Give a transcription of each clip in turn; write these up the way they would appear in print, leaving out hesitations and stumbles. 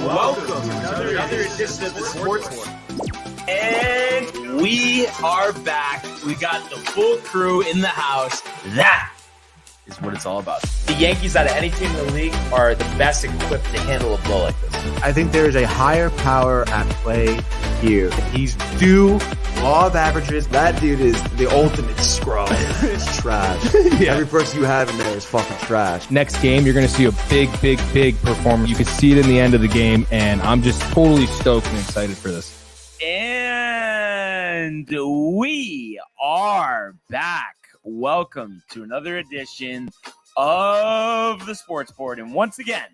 Welcome to another edition of the Sports Board. And we are back. We got the full crew in the house. That is what it's all about. The Yankees, out of any team in the league, are the best equipped to handle a blow like this. I think there is a higher power at play here. He's due law of averages. That dude is the ultimate scrub. It's trash. Yeah. Every person you have in there is fucking trash. Next game, you're going to see a big performance. You can see it in the end of the game, and I'm just totally stoked and excited for this. And we are back. Welcome to another edition of the Sports Board. And once again,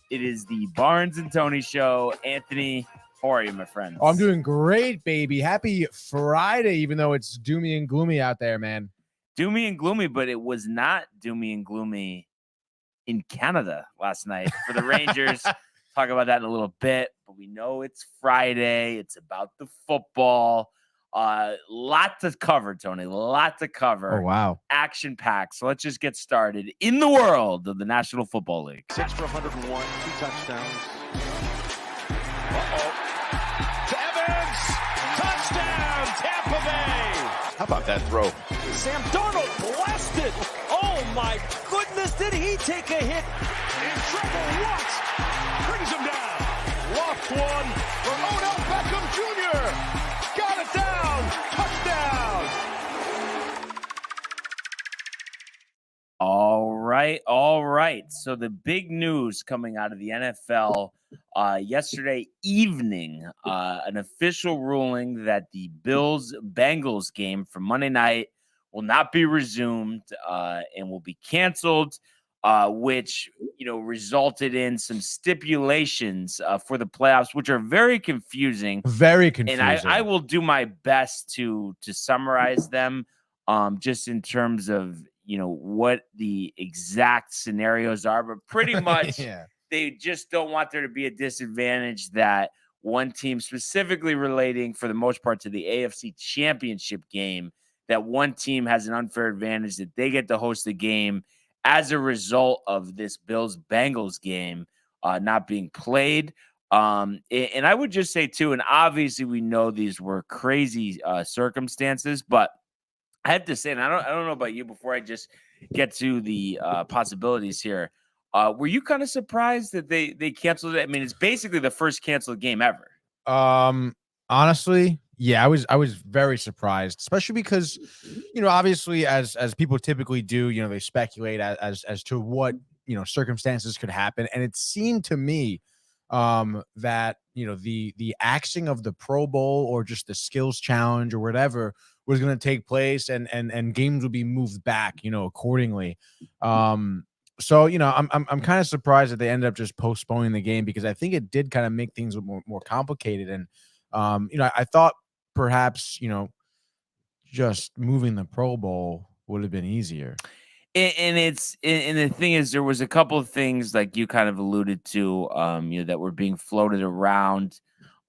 it is the Barnes and Tony Show. Anthony, how are you, my friend? Oh, I'm doing great, baby. Happy Friday, even though it's doomy and gloomy out there, man. Doomy and gloomy, but it was not doomy and gloomy in Canada last night for the Rangers. Talk about that in a little bit, but we know it's Friday. It's about the football. Lot to cover, Tony. Lot to cover. Oh, wow. Action-packed. So let's just get started in the world of the National Football League. 6 for 101, 2 touchdowns. Uh-oh. To Evans. Touchdown, Tampa Bay. How about that throw? Sam Darnold blasted. Oh, my goodness. Did he take a hit? In trouble. What? Brings him down. Lost one from Odell Beckham Jr. Got it down. Touchdown. All right. So the big news coming out of the NFL yesterday evening, an official ruling that the Bills-Bengals game from Monday night will not be resumed and will be canceled, which, resulted in some stipulations for the playoffs, which are very confusing. Very confusing. And I will do my best to summarize them just in terms of, what the exact scenarios are. But pretty much They just don't want there to be a disadvantage that one team, specifically relating for the most part to the AFC Championship game, that one team has an unfair advantage that they get to host the game as a result of this Bills-Bengals game not being played. And I would just say, too, and obviously we know these were crazy circumstances, but I have to say, and I don't know about you before I just get to the possibilities here, were you kind of surprised that they canceled it? I mean, it's basically the first canceled game ever. Honestly, yeah, I was very surprised, especially because, obviously as people typically do, they speculate as to what, circumstances could happen. And it seemed to me that, the axing of the Pro Bowl or just the skills challenge or whatever was going to take place and games would be moved back, accordingly. So, I'm kind of surprised that they ended up just postponing the game, because I think it did kind of make things more complicated. And, I thought perhaps, just moving the Pro Bowl would have been easier. And the thing is, there was a couple of things like you kind of alluded to, that were being floated around.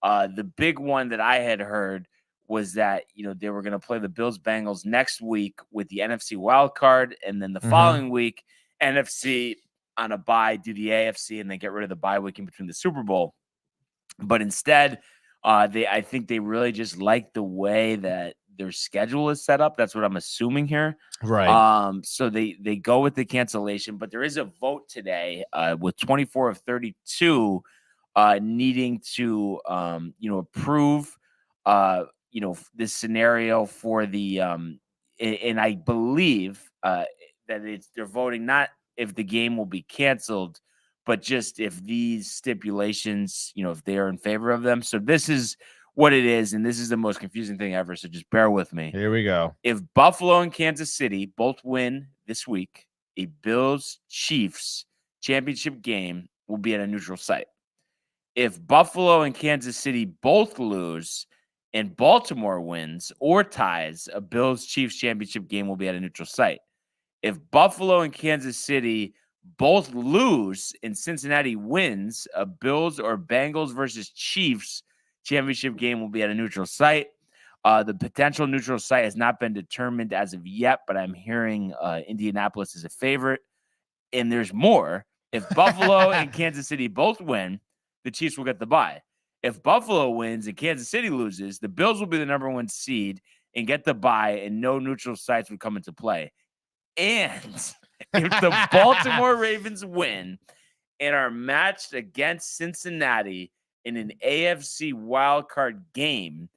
The big one that I had heard was that, they were going to play the Bills-Bengals next week with the NFC wild card. And then the following week, NFC on a bye, do the AFC, and then get rid of the bye week in between the Super Bowl. But instead, I think they really just like the way that their schedule is set up. That's what I'm assuming here. Right. So they go with the cancellation, but there is a vote today with 24 of 32 needing to, approve, this scenario for the, and I believe that they're voting not if the game will be canceled, but just if these stipulations, if they are in favor of them. So this is what it is, and this is the most confusing thing ever, so just bear with me. Here we go. If Buffalo and Kansas City both win this week, a Bills-Chiefs championship game will be at a neutral site. If Buffalo and Kansas City both lose and Baltimore wins or ties, a Bills-Chiefs championship game will be at a neutral site. If Buffalo and Kansas City both lose and Cincinnati wins, a Bills or Bengals versus Chiefs championship game will be at a neutral site. The potential neutral site has not been determined as of yet, but I'm hearing Indianapolis is a favorite. And there's more. If Buffalo and Kansas City both win, the Chiefs will get the bye. If Buffalo wins and Kansas City loses, the Bills will be the number 1 seed and get the bye, and no neutral sites would come into play. And if the Baltimore Ravens win and are matched against Cincinnati in an AFC wildcard game,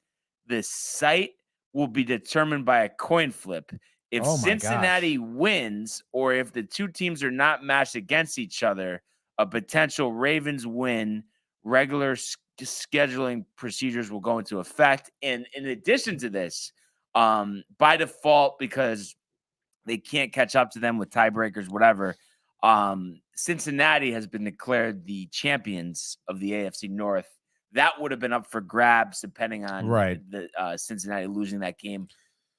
the site will be determined by a coin flip. If Cincinnati wins, or if the two teams are not matched against each other, a potential Ravens win, regular scheduling procedures will go into effect. And in addition to this, by default, because they can't catch up to them with tiebreakers, whatever, Cincinnati has been declared the champions of the AFC North. That would have been up for grabs depending on the Cincinnati losing that game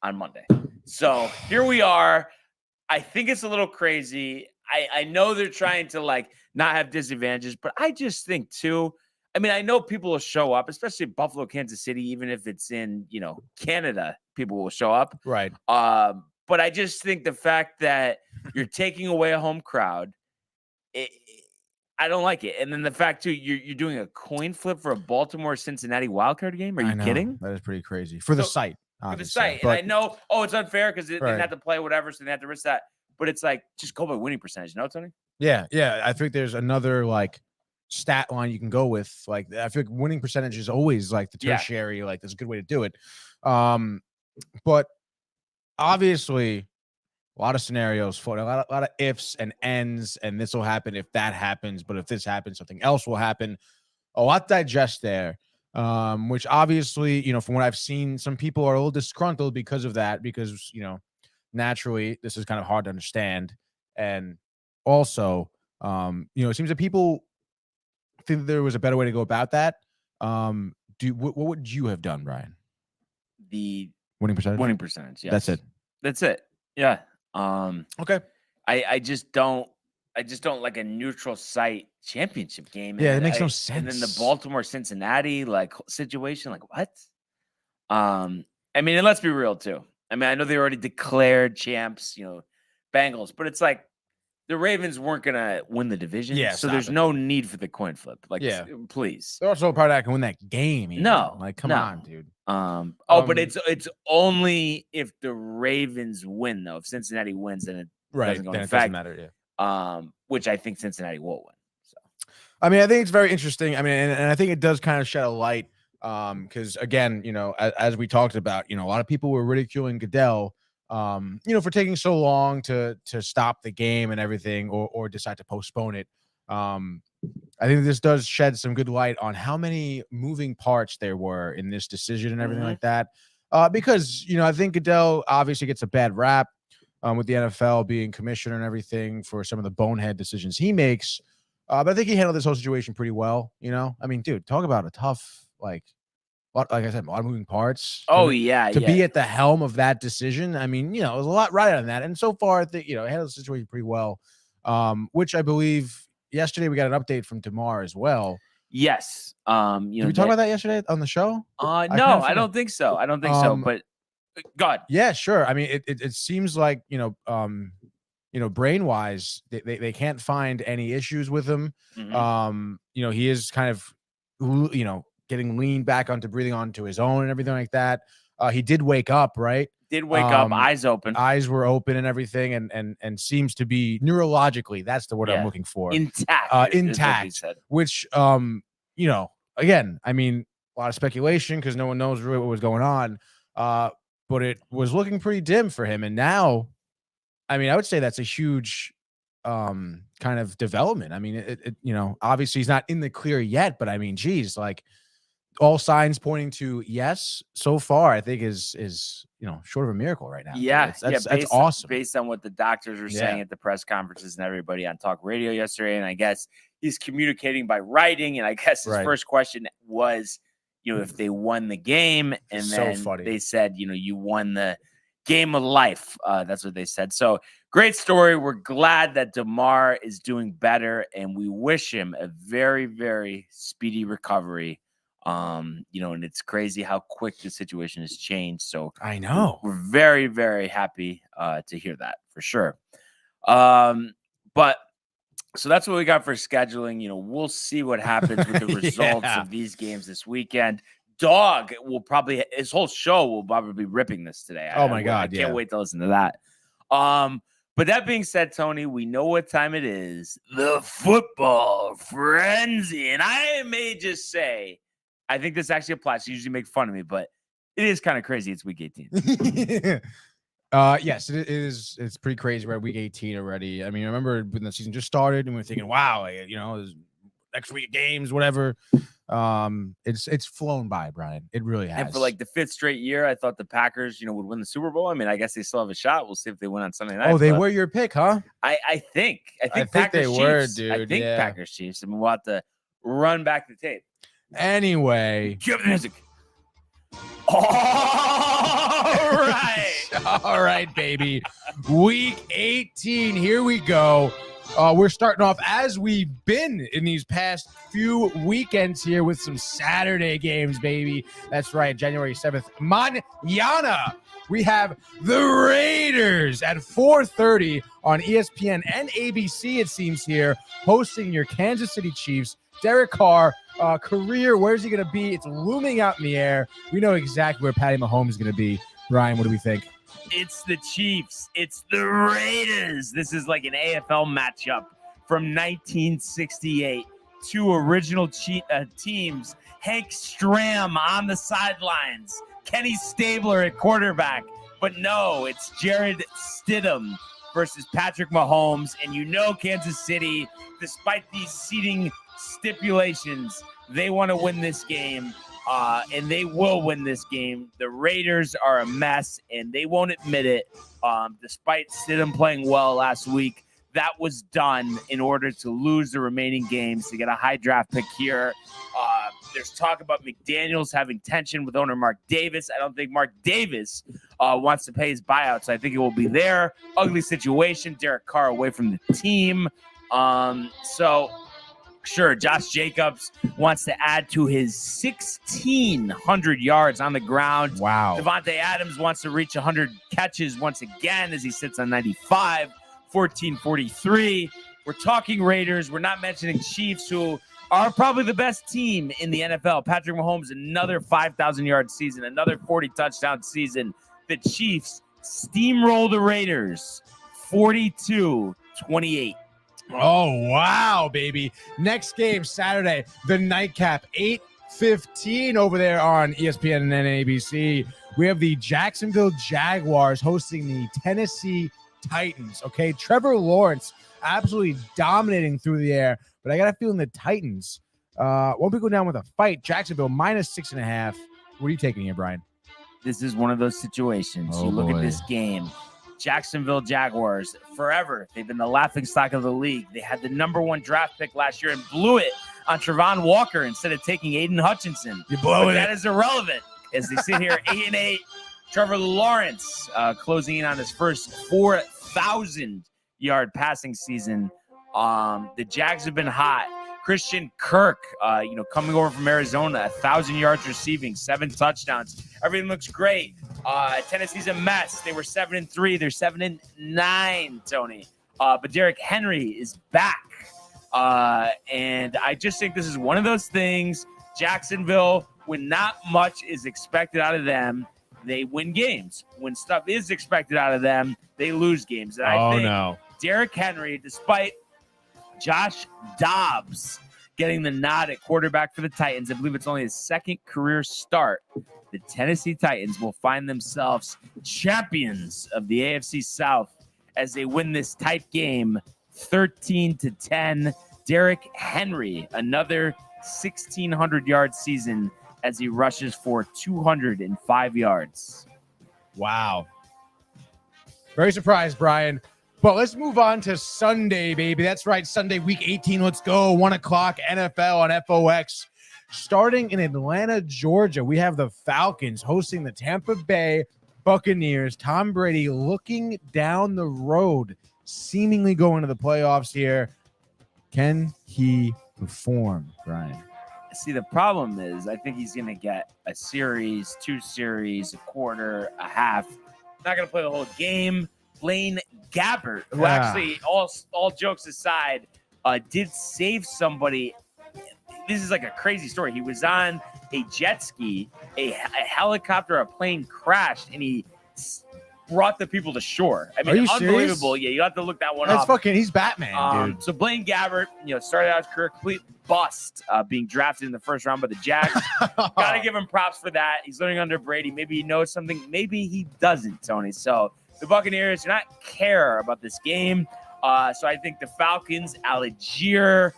on Monday. So here we are. I think it's a little crazy. I know they're trying to like not have disadvantages, but I just think too, I mean, I know people will show up, especially Buffalo, Kansas City, even if it's in, Canada, people will show up. Right. But I just think the fact that you're taking away a home crowd, I don't like it. And then the fact too, you're doing a coin flip for a Baltimore Cincinnati wildcard game. Are you kidding? That is pretty crazy for the site. For the site. But, and I know, it's unfair because they didn't have to play whatever, so they didn't have to risk that. But it's like, just go by winning percentage. No, Tony? Yeah. I think there's another like stat line you can go with. Like, I feel like winning percentage is always like the tertiary. Like, that's a good way to do it. But obviously, a lot of scenarios, a lot of ifs and ends, and this will happen if that happens. But if this happens, something else will happen. A lot to digest there. Which obviously, from what I've seen, some people are a little disgruntled because of that, because, naturally this is kind of hard to understand. And also, it seems that people think that there was a better way to go about that. What would you have done, Brian? The winning percentage? Winning percentage, yes. That's it. Yeah. Okay. I just don't like a neutral site championship game. Yeah, it makes no sense. And then the Baltimore Cincinnati situation, what? I mean, and let's be real too. I mean, I know they already declared champs, Bengals, but it's like the Ravens weren't gonna win the division. Yeah, so there's no need for the coin flip. Please. They're also probably not gonna win that game. Even. No, come on, dude. But it's only if the Ravens win though. If Cincinnati wins, then it doesn't go into effect. Doesn't matter. Yeah. Which I think Cincinnati will win. So, I mean, I think it's very interesting. I mean, and I think it does kind of shed a light, because again, as we talked about, a lot of people were ridiculing Goodell, for taking so long to stop the game and everything, or decide to postpone it. I think this does shed some good light on how many moving parts there were in this decision and everything like that. Because I think Goodell obviously gets a bad rap. With the NFL being commissioner and everything for some of the bonehead decisions he makes. But I think he handled this whole situation pretty well. I mean, dude, talk about a tough, like I said, a lot of moving parts. To be at the helm of that decision. I mean, there's a lot right on that. And so far, I think, handled the situation pretty well, which I believe yesterday we got an update from Damar as well. Yes. Did we talk about that yesterday on the show? No, I don't think so. But God. Yeah, sure. I mean, it seems like, brain wise, they can't find any issues with him. He is kind of, getting leaned back onto breathing onto his own and everything like that. He did wake up, right? Did wake up, eyes open. Eyes were open and everything, and seems to be neurologically, that's the word I'm looking for. Intact. Which, again, I mean, a lot of speculation because no one knows really what was going on. But it was looking pretty dim for him. And now, I mean, I would say that's a huge kind of development. I mean, obviously he's not in the clear yet, but I mean, geez, like all signs pointing to yes so far, I think is short of a miracle right now. Yeah. That's awesome. Based on what the doctors were saying at the press conferences and everybody on talk radio yesterday. And I guess he's communicating by writing. And I guess his first question was, if they won the game, and then they said, you won the game of life. That's what they said. So great story. We're glad that Damar is doing better, and we wish him a very, very speedy recovery. And it's crazy how quick the situation has changed. So I know we're very, very happy to hear that for sure. But So that's what we got for scheduling. We'll see what happens with the results of these games this weekend. Dog will probably, his whole show will probably be ripping this today. Oh my God. I can't wait to listen to that. But that being said, Tony, we know what time it is. The football frenzy. And I may just say, I think this actually applies. You usually make fun of me, but it is kind of crazy. It's week 18. Yes, it is. It's pretty crazy. We're at week 18 already. I mean, I remember when the season just started and we were thinking, wow, next week of games, whatever. It's flown by, Brian. It really has. And for like the 5th straight year, I thought the Packers, would win the Super Bowl. I mean, I guess they still have a shot. We'll see if they win on Sunday night. Oh, they were your pick, huh? I think Packers they Chiefs. were, dude. I think Packers Chiefs. I mean, we'll have to run back the tape. Anyway. Cue up the music. All right. All right, baby. Week 18. Here we go. We're starting off as we've been in these past few weekends here with some Saturday games, baby. That's right. January 7th. Manana. We have the Raiders at 4:30 on ESPN and ABC, it seems here, hosting your Kansas City Chiefs. Derek Carr, career, where's he going to be? It's looming out in the air. We know exactly where Patty Mahomes is going to be. Ryan, what do we think? It's the Chiefs. It's the Raiders. This is like an AFL matchup from 1968. Two original teams. Hank Stram on the sidelines. Kenny Stabler at quarterback. But no, it's Jared Stidham versus Patrick Mahomes. And Kansas City, despite these seeding stipulations, they want to win this game. And they will win this game. The Raiders are a mess, and they won't admit it. Despite Stidham playing well last week, that was done in order to lose the remaining games to get a high draft pick here. There's talk about McDaniels having tension with owner Mark Davis. I don't think Mark Davis wants to pay his buyout, so I think it will be there. Ugly situation. Derek Carr away from the team. Sure, Josh Jacobs wants to add to his 1,600 yards on the ground. Wow. Devontae Adams wants to reach 100 catches once again as he sits on 95, 1443. We're talking Raiders. We're not mentioning Chiefs, who are probably the best team in the NFL. Patrick Mahomes, another 5,000-yard season, another 40-touchdown season. The Chiefs steamroll the Raiders 42-28. Oh, wow, baby. Next game, Saturday, the nightcap, 8:15 over there on ESPN and ABC. We have the Jacksonville Jaguars hosting the Tennessee Titans. Okay, Trevor Lawrence absolutely dominating through the air, but I got a feeling the Titans won't be going down with a fight. Jacksonville -6.5. What are you taking here, Brian? This is one of those situations. Oh, you look boy. at this game. Jacksonville Jaguars, forever, they've been the laughingstock of the league. They had the #1 draft pick last year and blew it on Travon Walker instead of taking Aiden Hutchinson. You're blowing That is irrelevant as they sit here 8-8. Trevor Lawrence closing in on his first 4,000-yard passing season. The Jags have been hot. Christian Kirk, coming over from Arizona, 1,000 yards receiving, 7 touchdowns. Everything looks great. Tennessee's a mess. They were 7-3. They're 7-9, Tony. But Derrick Henry is back. And I just think this is one of those things. Jacksonville, when not much is expected out of them, they win games. When stuff is expected out of them, they lose games. And I think Derrick Henry, despite Josh Dobbs getting the nod at quarterback for the Titans, I believe it's only his second career start, the Tennessee Titans will find themselves champions of the AFC South as they win this tight game 13-10. Derrick Henry, another 1,600-yard season as he rushes for 205 yards. Wow. Very surprised, Brian. But let's move on to Sunday, baby. That's right, Sunday, week 18. Let's go. 1 o'clock, NFL on FOX. Starting in Atlanta, Georgia, we have the Falcons hosting the Tampa Bay Buccaneers. Tom Brady looking down the road, seemingly going to the playoffs here. Can he perform, Brian? See, the problem is I think he's going to get a series, 2 series, a quarter, a half. Not going to play the whole game. Blaine Gabbert, who actually, all jokes aside, did save somebody. This is like a crazy story. He was on a jet ski, a helicopter, a plane crashed, and he brought the people to shore. I mean, Are you unbelievable. serious? Yeah, you have to look that one That's up. fucking. He's Batman, dude. So Blaine Gabbert, started out his career complete bust, being drafted in the first round by the Jags. Got to give him props for that. He's learning under Brady. Maybe he knows something. Maybe he doesn't, Tony. So the Buccaneers do not care about this game. So I think the Falcons, Algier,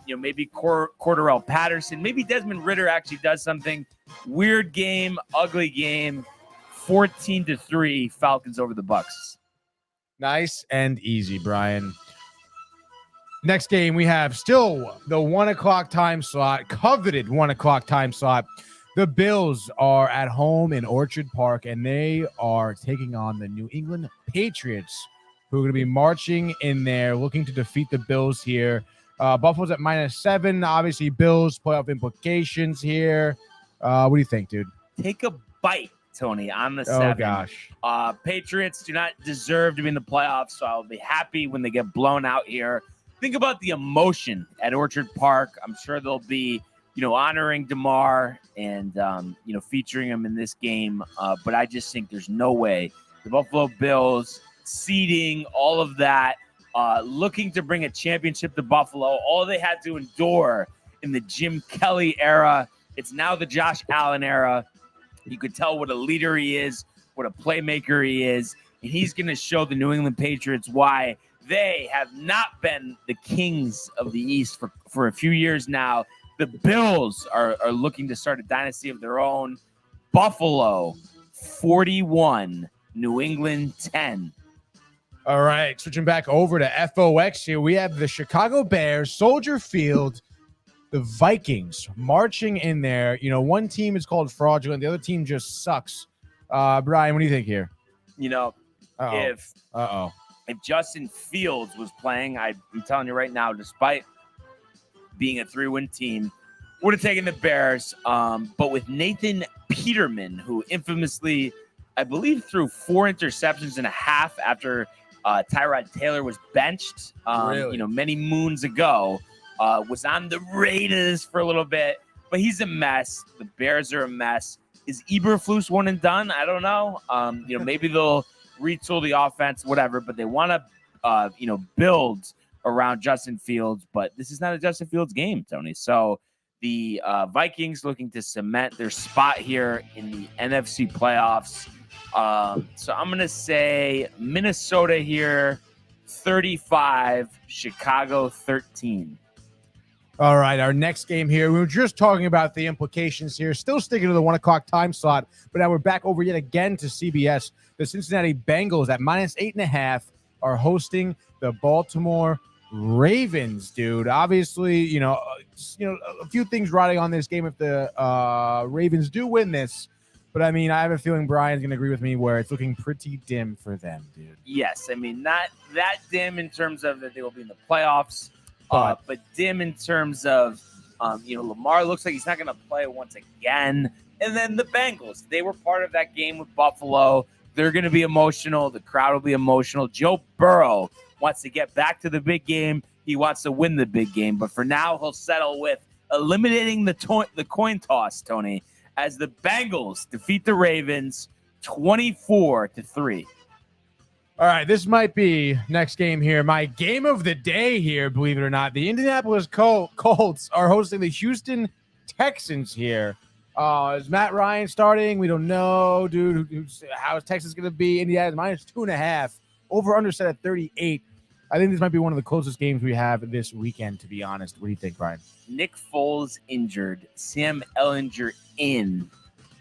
maybe Cordarrelle Patterson, maybe Desmond Ridder actually does something. Weird game, ugly game. 14-3 Falcons over the Bucs. Nice and easy, Brian. Next game, we have still the 1 o'clock time slot, coveted 1 o'clock time slot. The Bills are at home in Orchard Park, and they are taking on the New England Patriots, who are going to be marching in there, looking to defeat the Bills here. Buffalo's at -7. Obviously, Bills playoff implications here. What do you think, dude? Take a bite, Tony, on the 7. Oh, gosh. Patriots do not deserve to be in the playoffs, so I'll be happy when they get blown out here. Think about the emotion at Orchard Park. I'm sure they'll be, honoring DeMar and, featuring him in this game. But I just think there's no way. The Buffalo Bills, seeding, all of that, looking to bring a championship to Buffalo. All they had to endure in the Jim Kelly era. It's now the Josh Allen era. You could tell what a leader he is, what a playmaker he is. And he's going to show the New England Patriots why they have not been the kings of the East for a few years now. The Bills are looking to start a dynasty of their own. Buffalo, 41. New England, 10. All right, switching back over to FOX here. We have the Chicago Bears, Soldier Field, the Vikings marching in there. One team is called fraudulent. The other team just sucks. Brian, what do you think here? If Justin Fields was playing, I'm telling you right now, despite being a 3-win team, would have taken the Bears. But with Nathan Peterman, who infamously, I believe, threw 4 interceptions and a half after Tyrod Taylor was benched, many moons ago, was on the Raiders for a little bit, but he's a mess. The Bears are a mess. Is Eberflus one and done? I don't know. Maybe they'll retool the offense, whatever, but they want to, build around Justin Fields, but this is not a Justin Fields game, Tony. So the Vikings looking to cement their spot here in the NFC playoffs. So I'm going to say Minnesota here, 35, Chicago 13. All right, our next game here. We were just talking about the implications here. Still sticking to the 1 o'clock time slot, but now we're back over yet again to CBS. The Cincinnati Bengals at -8.5 are hosting the Baltimore Ravens, dude. Obviously, a few things riding on this game if the Ravens do win this. But, I have a feeling Brian's going to agree with me where it's looking pretty dim for them, dude. Yes, not that dim in terms of that they will be in the playoffs, but dim in terms of, Lamar looks like he's not going to play once again. And then the Bengals, they were part of that game with Buffalo. They're going to be emotional. The crowd will be emotional. Joe Burrow wants to get back to the big game. He wants to win the big game. But for now, he'll settle with eliminating the coin toss, Tony, as the Bengals defeat the Ravens 24-3. All right, this might be next game here. My game of the day here, believe it or not. The Indianapolis Colts are hosting the Houston Texans here. Is Matt Ryan starting? We don't know, dude. How is Texas going to be? Indiana -2.5. Over under set at 38. I think this might be one of the closest games we have this weekend, to be honest. What do you think, Brian? Nick Foles injured. Sam Ehlinger in.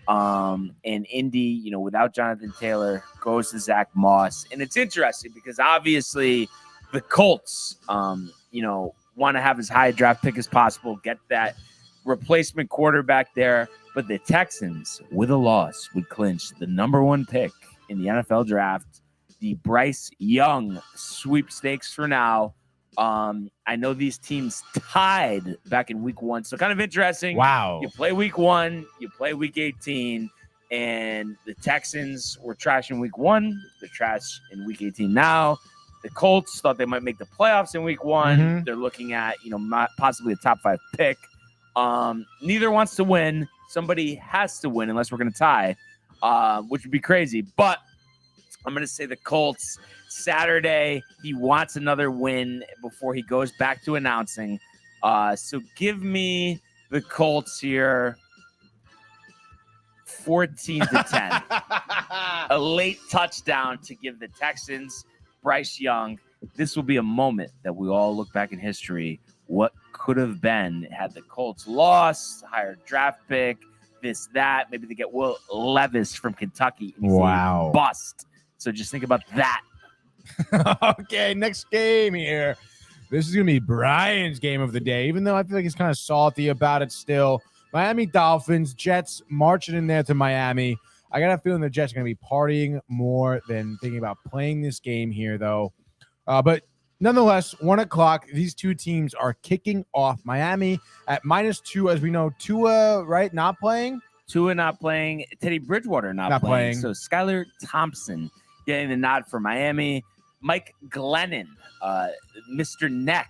And Indy, without Jonathan Taylor, goes to Zach Moss. And it's interesting because obviously the Colts, want to have as high a draft pick as possible, get that replacement quarterback there. But the Texans, with a loss, would clinch the #1 pick in the NFL draft. The Bryce Young sweepstakes for now. I know these teams tied back in week 1. So kind of interesting. Wow. You play week 1, you play week 18, and the Texans were trash in week 1. They're trash in week 18 now. The Colts thought they might make the playoffs in week 1. Mhm. They're looking at, possibly a top 5 pick. Neither wants to win. Somebody has to win unless we're going to tie, which would be crazy. But I'm going to say the Colts Saturday. He wants another win before he goes back to announcing. So give me the Colts here 14-10. A late touchdown to give the Texans Bryce Young. This will be a moment that we all look back in history. What could have been had the Colts lost, higher draft pick, this, that. Maybe they get Will Levis from Kentucky. And he's a bust. So just think about that. Okay, next game here. This is going to be Brian's game of the day, even though I feel like he's kind of salty about it still. Miami Dolphins, Jets marching in there to Miami. I got a feeling the Jets are going to be partying more than thinking about playing this game here, though. But nonetheless, 1 o'clock, these two teams are kicking off. Miami at -2, as we know. Tua, right, not playing? Tua not playing. Teddy Bridgewater not playing. So Skylar Thompson getting the nod for Miami. Mike Glennon, Mr. Neck.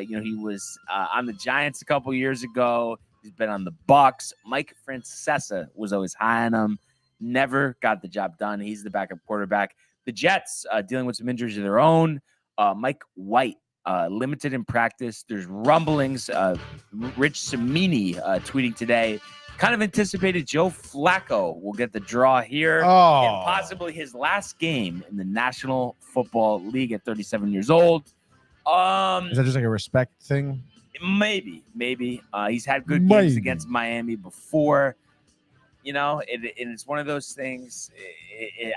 He was on the Giants a couple years ago. He's been on the Bucks. Mike Francesa was always high on him. Never got the job done. He's the backup quarterback. The Jets dealing with some injuries of their own. Mike White, limited in practice. There's rumblings. Rich Cimini tweeting today. Kind of anticipated Joe Flacco will get the draw here. And possibly his last game in the National Football League at 37 years old. Is that just like a respect thing? Maybe. He's had good games against Miami before. And it's one of those things.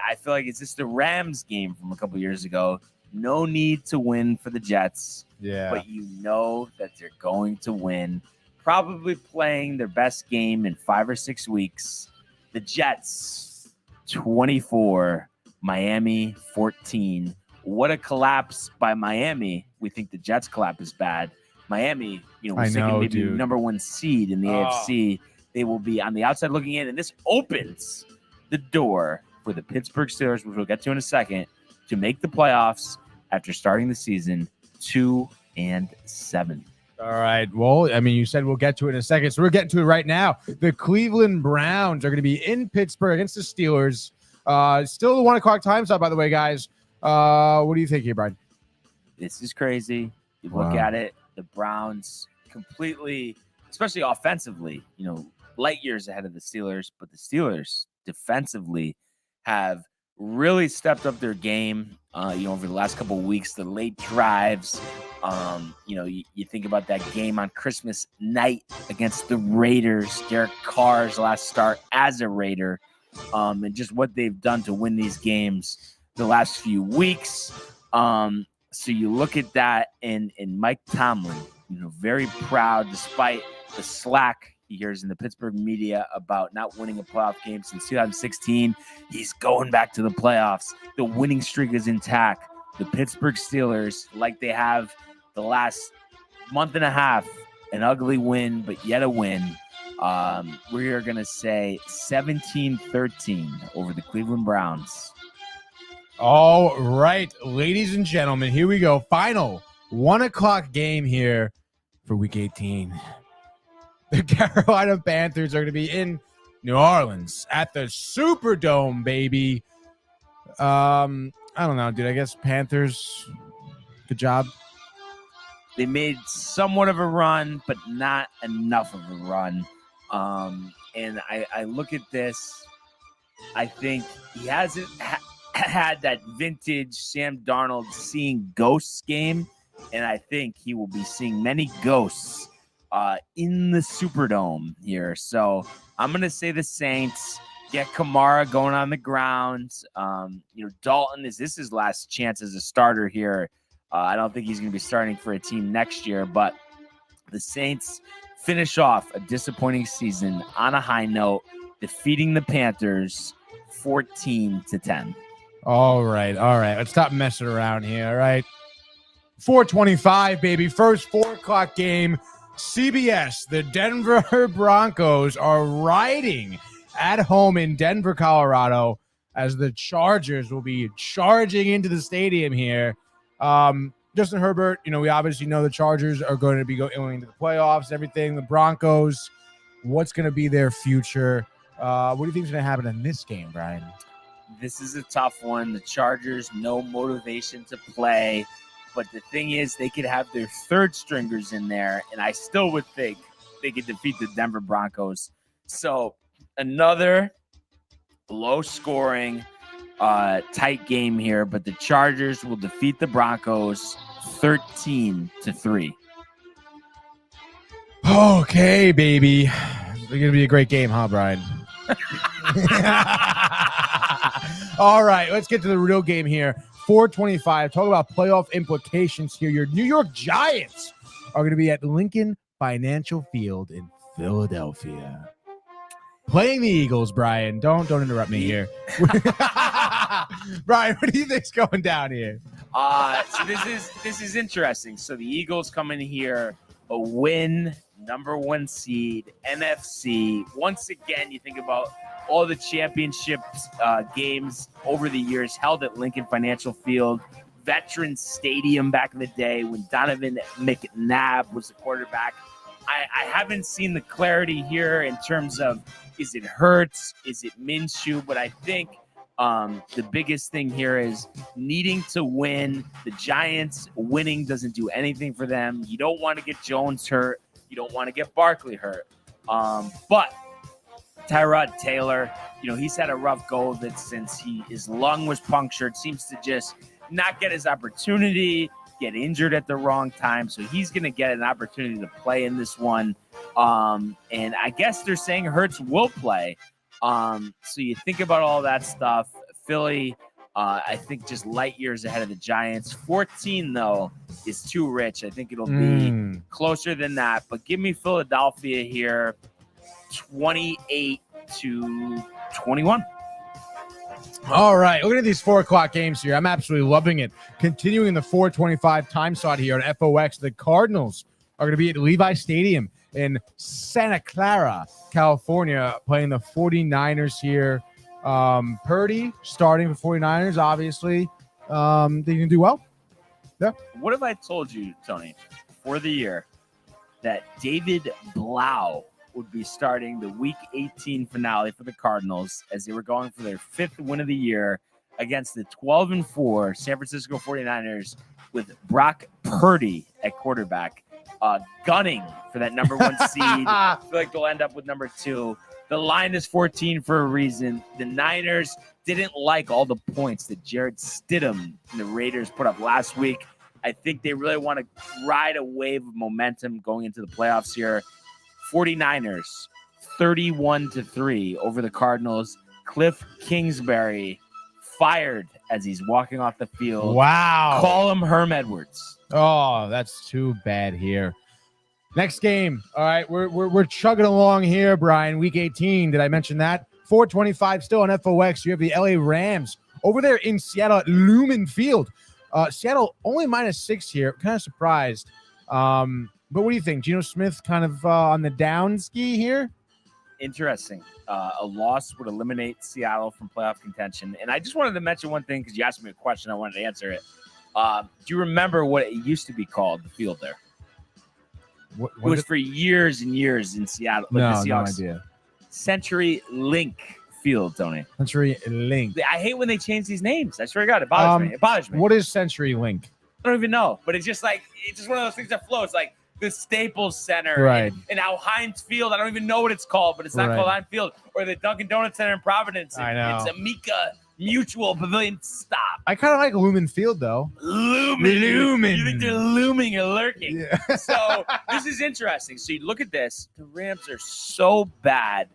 I feel like it's just the Rams game from a couple years ago. No need to win for the Jets. Yeah. But you know that they're going to win. Probably playing their best game in 5 or 6 weeks. The Jets, 24. Miami, 14. What a collapse by Miami. We think the Jets collapse is bad. Miami, we're thinking maybe number 1 seed in the AFC. They will be on the outside looking in, and this opens the door for the Pittsburgh Steelers, which we'll get to in a second, to make the playoffs after starting the season 2-7. All right. Well, I mean, you said we'll get to it in a second, so we're getting to it right now. The Cleveland Browns are going to be in Pittsburgh against the Steelers. Still the 1 o'clock time slot, by the way, guys. What do you think here, Brian? This is crazy. You look at it, the Browns completely, especially offensively, light years ahead of the Steelers, but the Steelers defensively have really stepped up their game, over the last couple of weeks, the late drives. You think about that game on Christmas night against the Raiders, Derek Carr's last start as a Raider, and just what they've done to win these games the last few weeks. So you look at that, and Mike Tomlin, very proud despite the slack he hears in the Pittsburgh media about not winning a playoff game since 2016. He's going back to the playoffs. The winning streak is intact. The Pittsburgh Steelers, like they have the last month and a half, an ugly win, but yet a win. We are going to say 17-13 over the Cleveland Browns. All right, ladies and gentlemen, here we go. Final 1 o'clock game here for Week 18. The Carolina Panthers are going to be in New Orleans at the Superdome, baby. I don't know, dude. I guess Panthers, good job. They made somewhat of a run, but not enough of a run. And I look at this. I think he hasn't had that vintage Sam Darnold seeing ghosts game, and I think he will be seeing many ghosts in the Superdome here. So I'm going to say the Saints get Kamara going on the ground. Dalton, is this his last chance as a starter here? I don't think he's going to be starting for a team next year, but the Saints finish off a disappointing season on a high note, defeating the Panthers 14-10. All right. Let's stop messing around here. All right. 4:25, baby. First 4 o'clock game. CBS, the Denver Broncos are riding at home in Denver, Colorado, as the Chargers will be charging into the stadium here. Justin Herbert, we obviously know the Chargers are going to be going into the playoffs, everything. The Broncos, what's going to be their future? What do you think is going to happen in this game, Brian? This is a tough one. The Chargers, no motivation to play. But the thing is, they could have their third stringers in there, and I still would think they could defeat the Denver Broncos. So another low-scoring, tight game here, but the Chargers will defeat the Broncos 13-3. Okay, baby. It's going to be a great game, huh, Brian? All right, let's get to the real game here. 425. Talk about playoff implications here. Your New York Giants are going to be at Lincoln Financial Field in Philadelphia, playing the Eagles. Brian, don't interrupt me here. Brian, what do you think's going down here? So this is interesting. So the Eagles come in here a win, number 1 seed, NFC. Once again, you think about all the championships games over the years held at Lincoln Financial Field, Veterans Stadium back in the day when Donovan McNabb was the quarterback. I haven't seen the clarity here in terms of, is it Hurts, is it Minshew, but I think the biggest thing here is needing to win. The Giants winning doesn't do anything for them. You don't want to get Jones hurt. You don't want to get Barkley hurt. But Tyrod Taylor, he's had a rough go of it since his lung was punctured. Seems to just not get his opportunity, get injured at the wrong time. So he's going to get an opportunity to play in this one. And I guess they're saying Hurts will play. So you think about all that stuff. Philly, I think just light years ahead of the Giants. 14, though, is too rich. I think it'll be closer than that. But give me Philadelphia here, 28-21. All right, looking at these 4 o'clock games here, I'm absolutely loving it. Continuing the 4:25 time slot here on FOX, the Cardinals are going to be at Levi Stadium in Santa Clara, California, playing the 49ers here. Purdy starting for 49ers, obviously. They can do well. Yeah. What if I told you, Tony, for the year that David Blau would be starting the Week 18 finale for the Cardinals as they were going for their 5th win of the year against the 12-4 San Francisco 49ers with Brock Purdy at quarterback, gunning for that number 1 seed. I feel like they'll end up with number 2. The line is 14 for a reason. The Niners didn't like all the points that Jarrett Stidham and the Raiders put up last week. I think they really want to ride a wave of momentum going into the playoffs here. 49ers, 31-3 over the Cardinals. Cliff Kingsbury fired as he's walking off the field. Wow. Call him Herm Edwards. Oh, that's too bad here. Next game. All right, we're chugging along here, Brian. Week 18. Did I mention that? 4:25 still on FOX. You have the LA Rams over there in Seattle at Lumen Field. Seattle only -6 here. Kind of surprised. But what do you think? Geno Smith kind of on the down ski here? Interesting. A loss would eliminate Seattle from playoff contention. And I just wanted to mention one thing because you asked me a question. I wanted to answer it. Do you remember what it used to be called, the field there? What it was for years and years in Seattle. No, the Seahawks. no idea. Century Link Field, Tony. Century Link. I hate when they change these names. I swear to God, it bothers me. It bothers me. What is Century Link? I don't even know. But it's just one of those things that floats. Like the Staples Center, right? And now Heinz Field. I don't even know what it's called, but it's not called Heinz Field. Or the Dunkin' Donuts Center in Providence. I know. It's Amica Mutual Pavilion. Stop. I kind of like Lumen Field though. Lumen. You think they're looming or lurking? Yeah. So this is interesting. So you look at this. The Rams are so bad.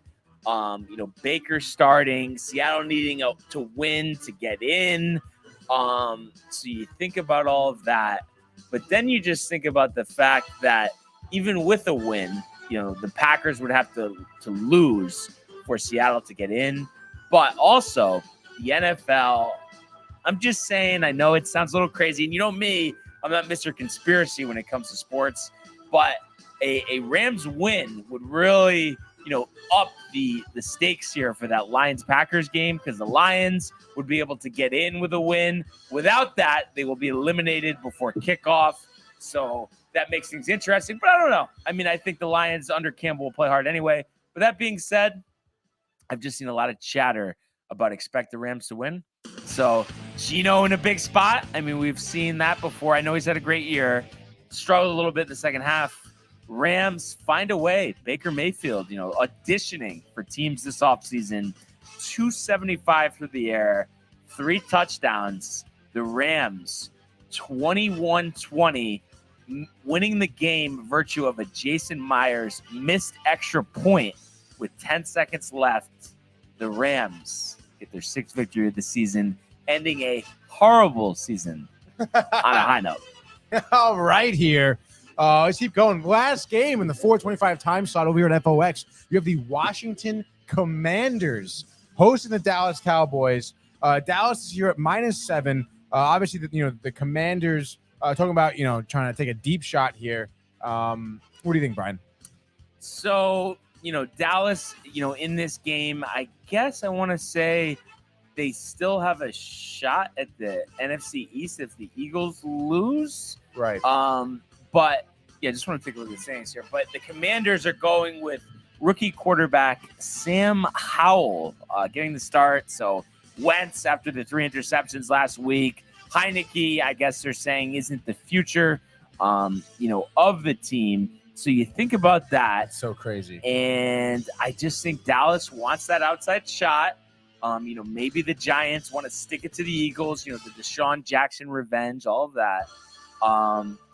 Baker starting, Seattle needing to win to get in. So you think about all of that, but then you just think about the fact that even with a win, the Packers would have to lose for Seattle to get in. But also the NFL, I'm just saying, I know it sounds a little crazy, and you know me, I'm not Mr. Conspiracy when it comes to sports, but a Rams win would really up the stakes here for that Lions-Packers game, because the Lions would be able to get in with a win. Without that, they will be eliminated before kickoff. So that makes things interesting, but I don't know. I mean, I think the Lions under Campbell will play hard anyway. But that being said, I've just seen a lot of chatter about expect the Rams to win. So Gino in a big spot. I mean, we've seen that before. I know he's had a great year. Struggled a little bit in the second half. Rams find a way. Baker Mayfield, auditioning for teams this offseason. 275 through the air, 3 touchdowns. The Rams, 21-20, winning the game virtue of a Jason Myers missed extra point with 10 seconds left. The Rams get their 6th victory of the season, ending a horrible season on a high note. All right, here. Let's keep going. Last game in the 425 time slot over here at FOX. You have the Washington Commanders hosting the Dallas Cowboys. Dallas is here at -7. Obviously, the Commanders talking about trying to take a deep shot here. What do you think, Brian? So Dallas, in this game, I guess I want to say they still have a shot at the NFC East if the Eagles lose. Right. But yeah, just want to take a look at the Saints here. But the Commanders are going with rookie quarterback Sam Howell getting the start. So Wentz, after the 3 interceptions last week, Heineke, I guess they're saying, isn't the future, of the team. So you think about that. That's so crazy. And I just think Dallas wants that outside shot. Maybe the Giants want to stick it to the Eagles, the Deshaun Jackson revenge, all of that.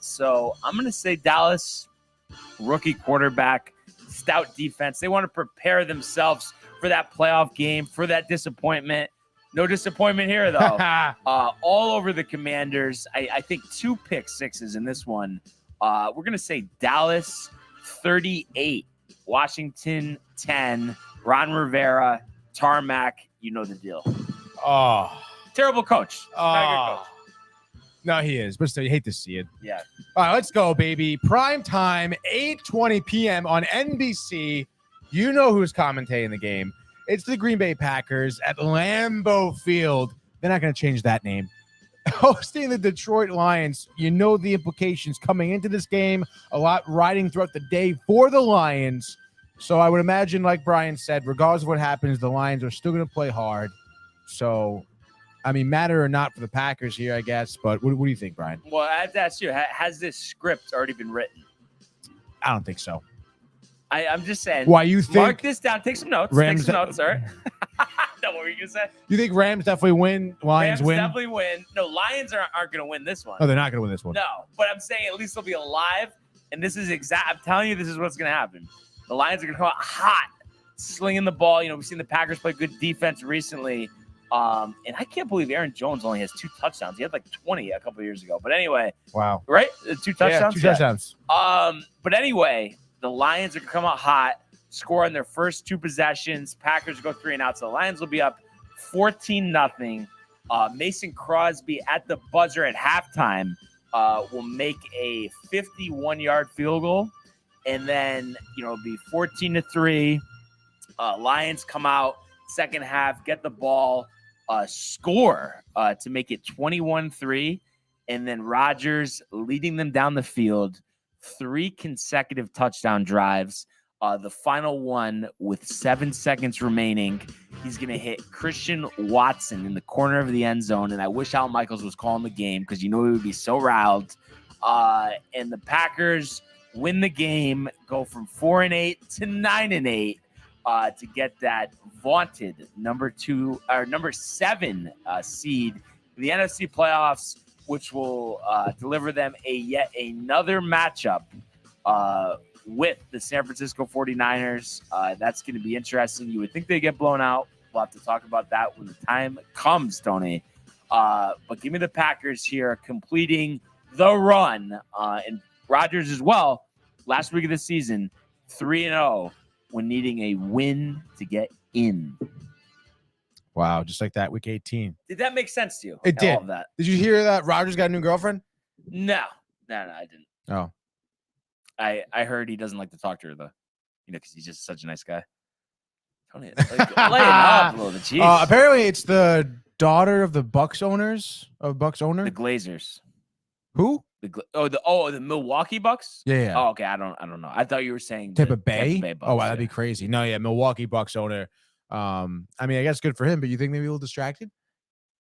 So I'm going to say Dallas, rookie quarterback, stout defense. They want to prepare themselves for that playoff game, for that disappointment. No disappointment here, though. All over the Commanders. I think 2 pick sixes in this one. We're going to say Dallas 38, Washington 10, Ron Rivera, tarmac. You know the deal. Oh. Terrible coach. Not a good coach. No, he is, but still, you hate to see it. Yeah. All right, let's go, baby. Prime time, 8:20 p.m. on NBC. You know who's commentating the game. It's the Green Bay Packers at Lambeau Field. They're not going to change that name. Hosting the Detroit Lions. You know the implications coming into this game. A lot riding throughout the day for the Lions. So I would imagine, like Brian said, regardless of what happens, the Lions are still going to play hard. So, I mean, matter or not for the Packers here, I guess. But what do you think, Brian? Well, I have to ask you, has this script already been written? I don't think so. I'm just saying. Why you think? Mark this down. Take some notes. Rams Take some notes, all right? No, what were you going to say? You think Rams definitely win? Lions Rams win? definitely win. No, Lions aren't going to win this one. No, they're not going to win this one. No, but I'm saying at least they'll be alive. And this is I'm telling you, this is what's going to happen. The Lions are going to come out hot, slinging the ball. We've seen the Packers play good defense recently. And I can't believe Aaron Jones only has 2 touchdowns. He had like 20 a couple of years ago. But anyway. Wow. Right? 2 touchdowns? Yeah, 2 touchdowns. But anyway, the Lions are going to come out hot, score on their first 2 possessions. Packers go 3 and out. So the Lions will be up 14-0. Mason Crosby at the buzzer at halftime will make a 51-yard field goal. And then, it'll be 14-3. Lions come out second half, get the ball, score to make it 21-3. And then Rodgers leading them down the field, 3 consecutive touchdown drives. The final one with 7 seconds remaining, he's going to hit Christian Watson in the corner of the end zone. And I wish Al Michaels was calling the game because he would be so riled. And the Packers win the game, go from 4-8 to 9-8 to get that vaunted number 7 seed in the NFC playoffs, which will deliver them yet another matchup with the San Francisco 49ers. That's going to be interesting. You would think they get blown out. We'll have to talk about that when the time comes, Tony. But give me the Packers here completing the run. And Rodgers as well, last week of the season, 3-0 when needing a win to get in. Wow, just like that, week 18. Did that make sense to you? It did. All of that? Did you hear that Rodgers got a new girlfriend? No, I didn't. Oh. I heard he doesn't like to talk to her, though. because he's just such a nice guy. Tony, lay it up a little bit. Jeez. Apparently, it's the daughter of the Bucks owners the Glazers. Who? The Milwaukee Bucks. Yeah. Oh, okay. I don't know. I thought you were saying Tampa Bay. Bucks, Oh, wow, that'd be crazy. No, yeah, Milwaukee Bucks owner. I mean, I guess good for him, but you think maybe a little distracted?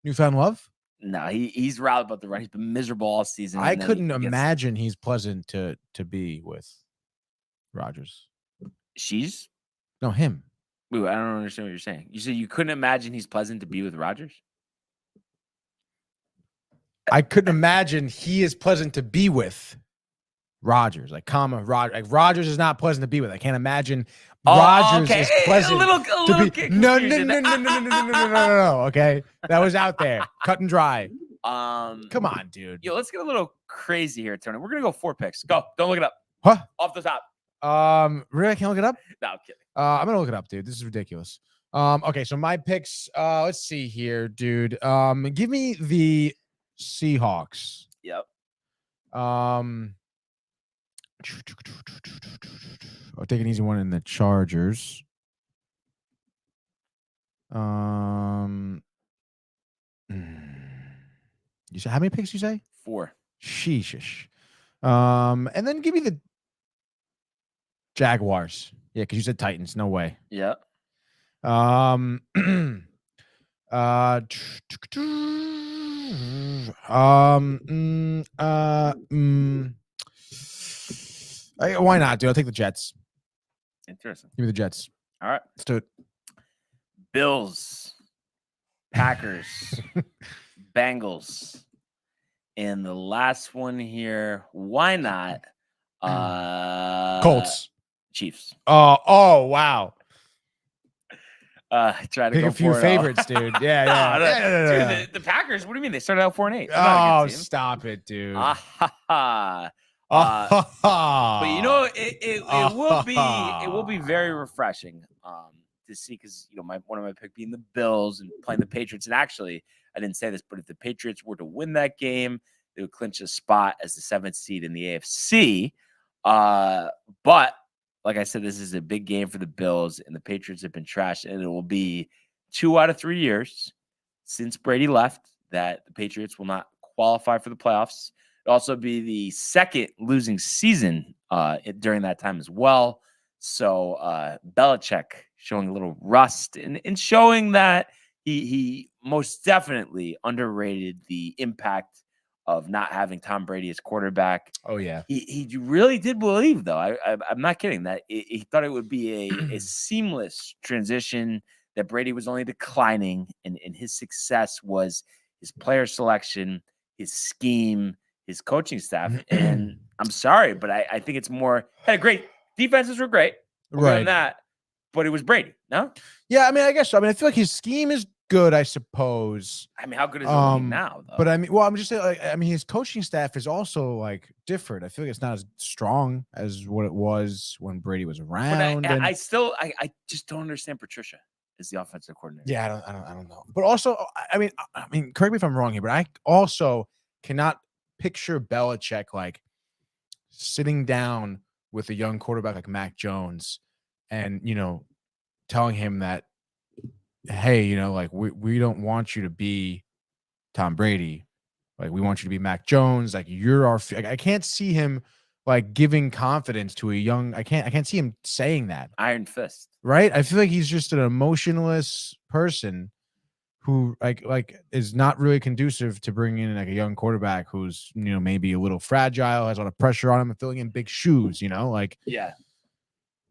Newfound love? No, he's riled about the run. He's been miserable all season. I couldn't imagine he's pleasant to be with Rodgers. She's? No, him. Wait, I don't understand what you're saying. You said you couldn't imagine he's pleasant to be with Rodgers? I couldn't imagine he is pleasant to be with Rodgers. Like Rodgers is not pleasant to be with. I can't imagine Rodgers is pleasant to be. No. Okay, that was out there, cut and dry. Come on, dude. Yo, let's get a little crazy here, Tony. We're gonna go 4 picks. Go. Don't look it up. Huh? Off the top. Really? I can't look it up? No, I'm kidding. I'm gonna look it up, dude. This is ridiculous. Okay, so my picks. Let's see here, dude. Give me the Seahawks. Yep. I'll take an easy one in the Chargers. You said how many picks you say? 4. Sheesh. And then give me the Jaguars. Yeah, because you said Titans. No way. Yep. Why not, dude? I'll take the Jets. Interesting. Give me the Jets. All right. Let's do it. Bills, Packers, Bengals. And the last one here, why not? Colts. Chiefs. Oh, wow. Try to pick go a few favorites, dude. Yeah. Dude, the Packers, what do you mean? They started out 4-8. Oh, stop it, dude. But you know, it will be very refreshing to see, because one of my pick being the Bills and playing the Patriots. And actually, I didn't say this, but if the Patriots were to win that game, they would clinch a spot as the 7th seed in the AFC. But like I said, this is a big game for the Bills, and the Patriots have been trashed, and it will be 2 out of 3 years since Brady left that the Patriots will not qualify for the playoffs. It'll also be the 2nd losing season during that time as well. So Belichick showing a little rust and showing that he most definitely underrated the impact of not having Tom Brady as quarterback. Oh, yeah. He really did believe, though. I'm not kidding, that he thought it would be a seamless transition, that Brady was only declining, and his success was his player selection, his scheme, his coaching staff. And I'm sorry, but I think it's more had great defenses were great. Right. That, but it was Brady, no? Yeah, I mean, I guess so. I mean, I feel like his scheme is good, I suppose. I mean, how good is it now, though? But I mean, well, I'm just saying, like, I mean, his coaching staff is also like different. I feel like it's not as strong as what it was when Brady was around. But I just don't understand Patricia as the offensive coordinator. Yeah, I don't know. But also, I mean, correct me if I'm wrong here, but I also cannot picture Belichick like sitting down with a young quarterback like Mac Jones and, telling him that, hey, like we don't want you to be Tom Brady. Like, we want you to be Mac Jones. Like, you're our, I can't see him like giving confidence to a young, I can't see him saying that. Iron fist. Right. I feel like he's just an emotionless person who like is not really conducive to bringing in like a young quarterback who's, maybe a little fragile, has a lot of pressure on him and filling in big shoes, like, yeah.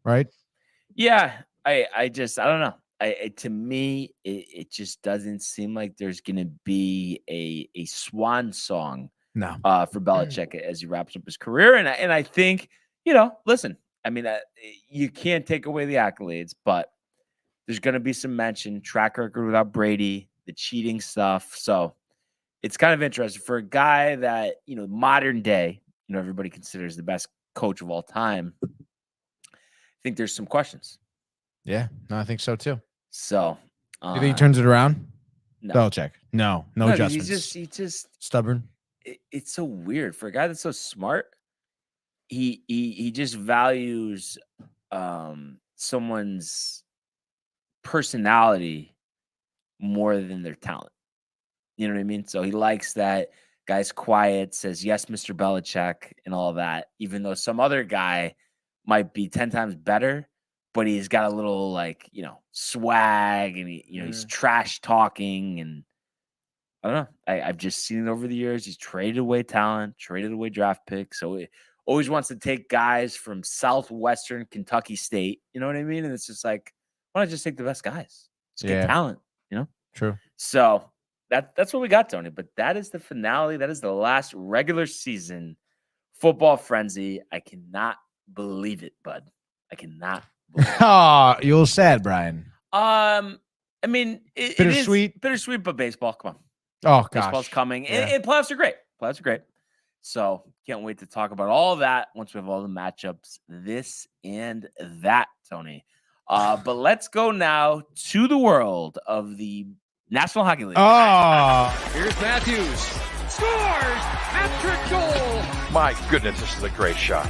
Right. Yeah. I don't know. To me, it just doesn't seem like there's going to be a swan song for Belichick as he wraps up his career. And I think, listen, I mean, you can't take away the accolades, but there's going to be some mention, track record without Brady, the cheating stuff. So it's kind of interesting for a guy that, modern day, everybody considers the best coach of all time. I think there's some questions. Yeah, no, I think so too. So, you think he turns it around? No. Belichick. No adjustments. He's just stubborn. It's so weird for a guy that's so smart. He just values someone's personality more than their talent. You know what I mean? So he likes that guy's quiet, says, yes, Mr. Belichick, and all that, even though some other guy might be 10 times better, but he's got a little like, swag and he's trash talking. And I don't know. I've just seen it over the years. He's traded away talent, traded away draft picks. So he always wants to take guys from Southwestern Kentucky State. You know what I mean? And it's just like, why not just take the best guys? Just get talent, True. So that's what we got, Tony. But that is the finale. That is the last regular season football frenzy. I cannot believe it, bud. I cannot believe it. Oh, you're sad, Brian. I mean, bittersweet. It is bittersweet, but baseball, come on. Oh, gosh. Baseball's coming. And playoffs are great. Playoffs are great. So can't wait to talk about all that once we have all the matchups, this and that, Tony. But let's go now to the world of the National Hockey League. Oh, Here's Matthews. Scores! Hat-trick goal! My goodness, this is a great shot.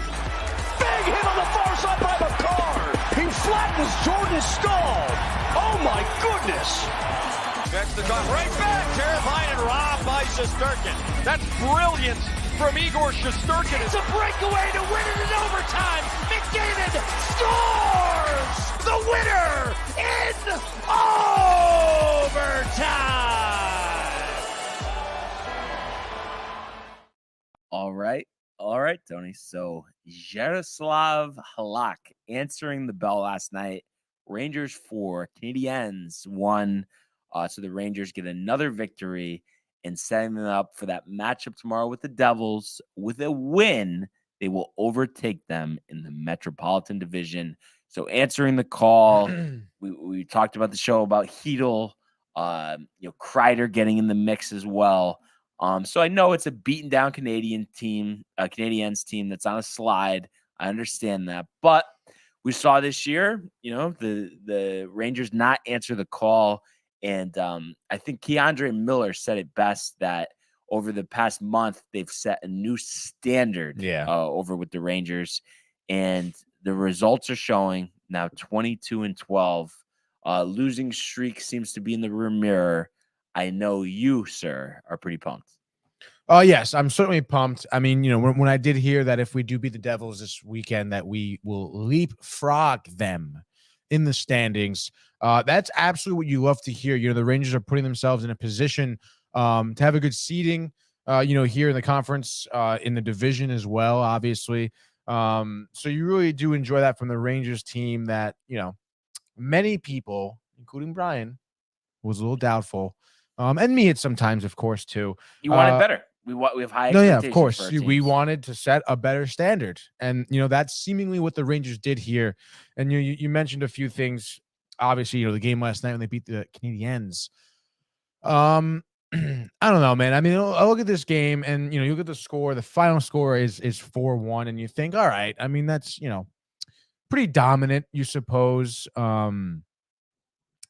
Big hit on the far side by the car. He flattens Jordan's skull. Oh, my goodness. Gets the gun right back. Terrifying and robbed by Shesterkin. That's brilliant from Igor Shesterkin. It's a breakaway to win it in overtime. McDavid scores! The winner in overtime! All right, Tony. So Jaroslav Halak answering the bell last night. Rangers 4, Canadiens 1. So the Rangers get another victory and setting them up for that matchup tomorrow with the Devils. With a win, they will overtake them in the Metropolitan Division. So answering the call, we talked about the show about Hedl, Kreider getting in the mix as well. So I know it's a beaten down Canadiens team that's on a slide. I understand that, but we saw this year, the Rangers not answer the call. And I think Keandre Miller said it best that over the past month, they've set a new standard over with the Rangers. And the results are showing now 22-12. Losing streak seems to be in the rear mirror. I know you, sir, are pretty pumped. Yes, I'm certainly pumped. I mean, when I did hear that if we do beat the Devils this weekend, that we will leapfrog them in the standings, that's absolutely what you love to hear. The Rangers are putting themselves in a position to have a good seeding, here in the conference, in the division as well, obviously. So you really do enjoy that from the Rangers team that, many people, including Brian, was a little doubtful. And me at sometimes, of course, too. You wanted better. We have high expectations. No, yeah, of course. We wanted to set a better standard. And, that's seemingly what the Rangers did here. And you mentioned a few things. Obviously, the game last night when they beat the Canadiens. I don't know, man. I mean, I look at this game and, you look at the score. The final score is 4-1. And you think, all right, I mean, that's, pretty dominant, you suppose.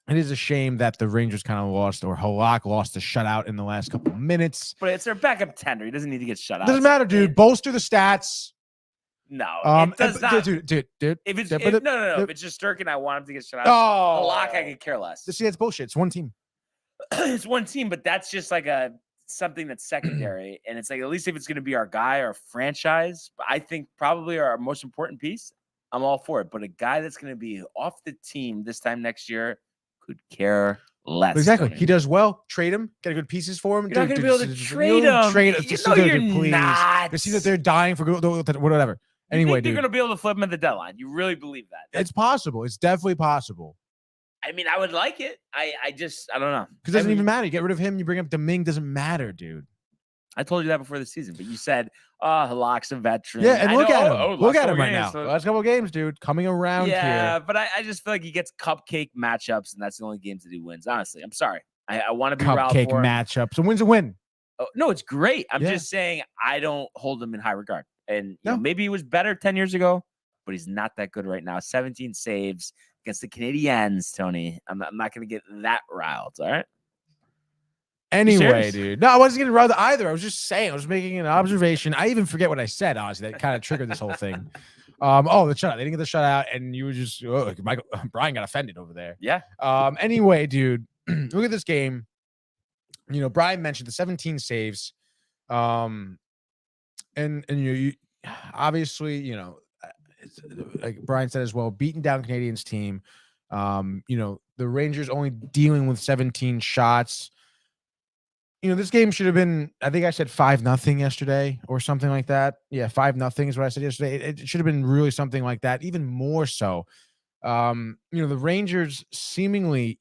It is a shame that the Rangers kind of lost, or Halak lost a shutout in the last couple of minutes. But it's their backup tender. He doesn't need to get shut out. Doesn't matter, dude. Bolster the stats. No, it does not. Dude. If it's no. If it's just Sturkin, I want him to get shut out. Oh, Halak, I could care less. See, that's bullshit. It's one team. It's one team, but that's just like something that's secondary. And it's like, at least if it's going to be our guy, our franchise, I think probably our most important piece, I'm all for it. But a guy that's going to be off the team this time next year could care less. Exactly. He does well. Trade him. Get good pieces for him. You're not going to be able to trade him. You're not. To see that they're dying for whatever. Anyway, you're going to be able to flip him at the deadline. You really believe that? It's possible. It's definitely possible. I mean, I would like it. I don't know. Because it doesn't even matter. You get rid of him. You bring up Domingue. Doesn't matter, dude. I told you that before the season, but you said, Halak's a veteran. Yeah, and look at him. Look at him right now. Last couple games, dude. Coming around here. Yeah, but I just feel like he gets cupcake matchups, and that's the only games that he wins. Honestly, I'm sorry. I want to be cupcake matchups. A win's a win. Oh, no, it's great. I'm just saying I don't hold him in high regard. And maybe he was better 10 years ago, but he's not that good right now. 17 saves against the Canadiens, Tony. I'm not going to get that riled, all right? Anyway, dude. No, I wasn't getting riled either. I was just saying. I was making an observation. I even forget what I said, honestly. That kind of triggered this whole thing. Oh, the shutout. They didn't get the shutout, and you were just Brian got offended over there. Yeah. Anyway, dude, look at this game. Brian mentioned the 17 saves. And you obviously, like Brian said as well, beating down Canadiens team. The Rangers only dealing with 17 shots. This game should have been, I think I said 5-0 yesterday or something like that. Yeah, 5-0 is what I said yesterday. It should have been really something like that, even more so. The Rangers seemingly,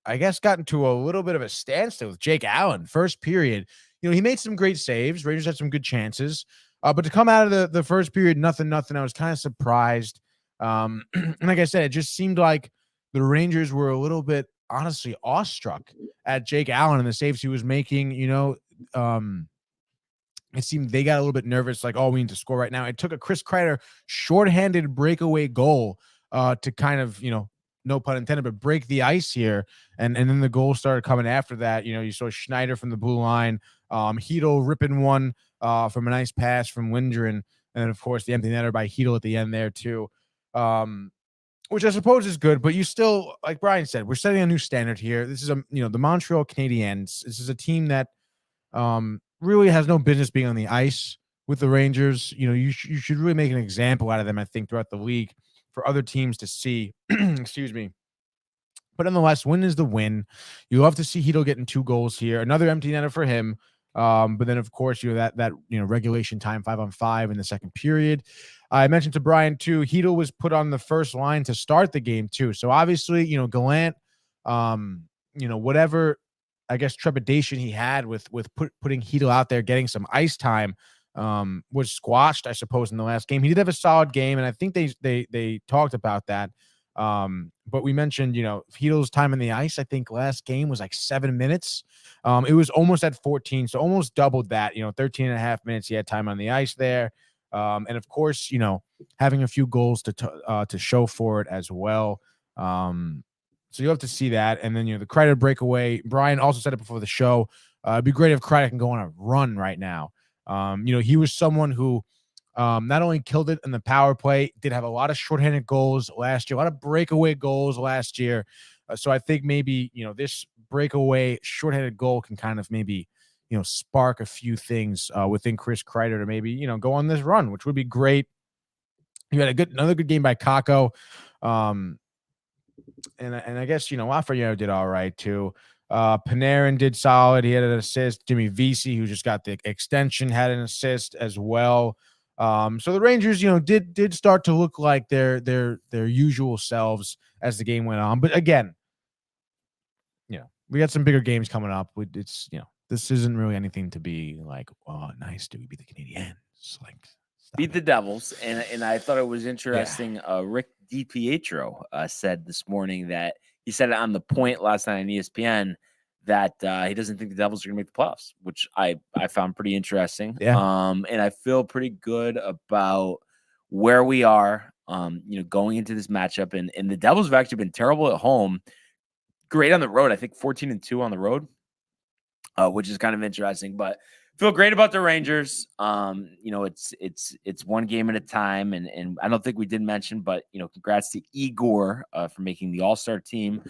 I guess got into a little bit of a standstill with Jake Allen. First period, he made some great saves. Rangers had some good chances. But to come out of the first period, nothing, I was kind of surprised. And like I said, it just seemed like the Rangers were a little bit, honestly, awestruck at Jake Allen and the saves he was making. It seemed they got a little bit nervous, like, oh, we need to score right now. It took a Chris Kreider shorthanded breakaway goal to kind of, no pun intended, but break the ice here. And then the goal started coming after that. You saw Schneider from the blue line, Hedl ripping one from a nice pass from Lindgren. And then, of course, the empty netter by Hedl at the end there, too. Which I suppose is good, but you still, like Brian said, we're setting a new standard here. This is the Montreal Canadiens. This is a team that really has no business being on the ice with the Rangers. You should really make an example out of them, I think, throughout the league for other teams to see. Excuse me. But nonetheless, win is the win. You love to see Hedl getting 2 goals here. Another empty netter for him. But then, of course, that regulation time 5-on-5 in the second period. I mentioned to Brian, too, Hedl was put on the first line to start the game, too. So, obviously, Gallant, whatever, I guess, trepidation he had with putting Hedl out there, getting some ice time, was squashed, I suppose, in the last game. He did have a solid game, and I think they talked about that. But we mentioned, Hedl's time in the ice, I think last game was like 7 minutes. It was almost at 14, so almost doubled that, 13 and a half minutes he had time on the ice there. And of course, having a few goals to show for it as well. So you'll have to see that. And then, the Kreider breakaway, Brian also said it before the show. It'd be great if Kreider can go on a run right now. He was someone who not only killed it in the power play, did have a lot of shorthanded goals last year, a lot of breakaway goals last year. So I think maybe, this breakaway shorthanded goal can kind of maybe, spark a few things within Chris Kreider to maybe, go on this run, which would be great. You had another good game by Kakko. And I guess, Lafreniere did all right too. Panarin did solid. He had an assist. Jimmy Vesey, who just got the extension, had an assist as well. So the Rangers, did start to look like their usual selves as the game went on. But again, we got some bigger games coming up. It's this isn't really anything to be like, oh, nice, do we beat the Canadiens? Like, beat the Devils, and I thought it was interesting. Yeah. Rick DiPietro said this morning that he said it on The Point last night on ESPN that he doesn't think the Devils are going to make the playoffs, which I found pretty interesting. Yeah. And I feel pretty good about where we are, going into this matchup. And the Devils have actually been terrible at home, great on the road. I think 14-2 on the road, which is kind of interesting. But feel great about the Rangers. It's one game at a time, and I don't think we did mention, but congrats to Igor for making the All-Star team.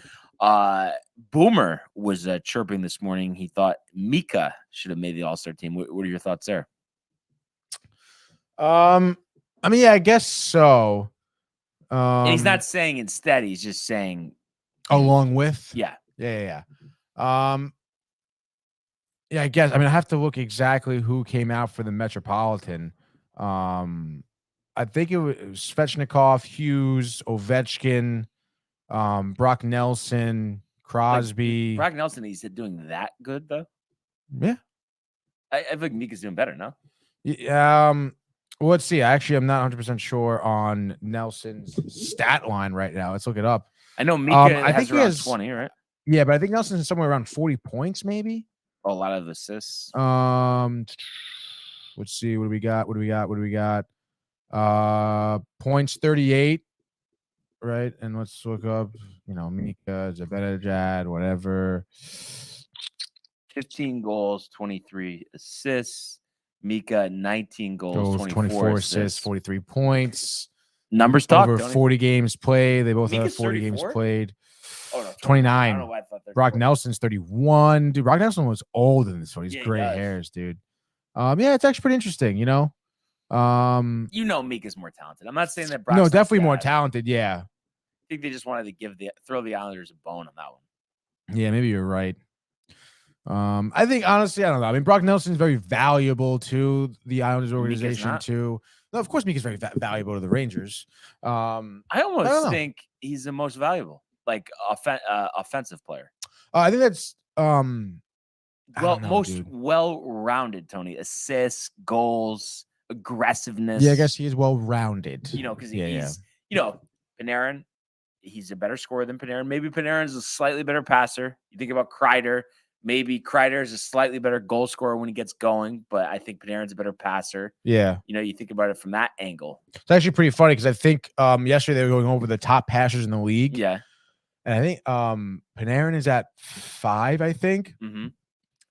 Boomer was chirping this morning. He thought Mika should have made the All-Star team. What are your thoughts there? I mean, yeah, I guess so. And he's not saying instead; he's just saying along with. Yeah. Yeah, I guess. I mean, I have to look exactly who came out for the Metropolitan. I think it was Svechnikov, Hughes, Ovechkin, Brock Nelson, Crosby. Brock Nelson, he's doing that good though. Yeah, I think Mika's doing better now. Well, let's see. Actually, I'm not 100% sure on Nelson's stat line right now. Let's look it up. I know Mika has around 20, right? Yeah, but I think Nelson's somewhere around 40 points, maybe. A lot of assists. Let's see. What do we got? Points 38, right? And let's look up, Mika, Zibanejad, whatever. 15 goals, 23 assists. Mika, 19 goals, 24 assists, 43 points. Numbers talk. Over 40 games played. They both Mika's have 40 games 34? played. Oh, no, 29. I don't know why I thought 34. Brock Nelson's 31. Dude, Brock Nelson was older than this one. He's gray hairs, dude. Yeah, it's actually pretty interesting, You know Mika's more talented. I'm not saying that Brock's definitely more talented, yeah. I think they just wanted to throw the Islanders a bone on that one. Yeah, maybe you're right. I think honestly, I don't know. I mean, Brock Nelson is very valuable to the Islanders organization too. No, of course, Mika's very valuable to the Rangers. I almost think he's the most valuable, like offensive player. I think that's most well-rounded. Tony, assists, goals, aggressiveness. Yeah, I guess he is well-rounded. Because he's Panarin. He's a better scorer than Panarin. Maybe Panarin's a slightly better passer. You think about Kreider. Maybe Kreider is a slightly better goal scorer when he gets going, but I think Panarin's a better passer. Yeah. You think about it from that angle. It's actually pretty funny because I think yesterday they were going over the top passers in the league. Yeah. And I think Panarin is at 5, I think. Mm-hmm.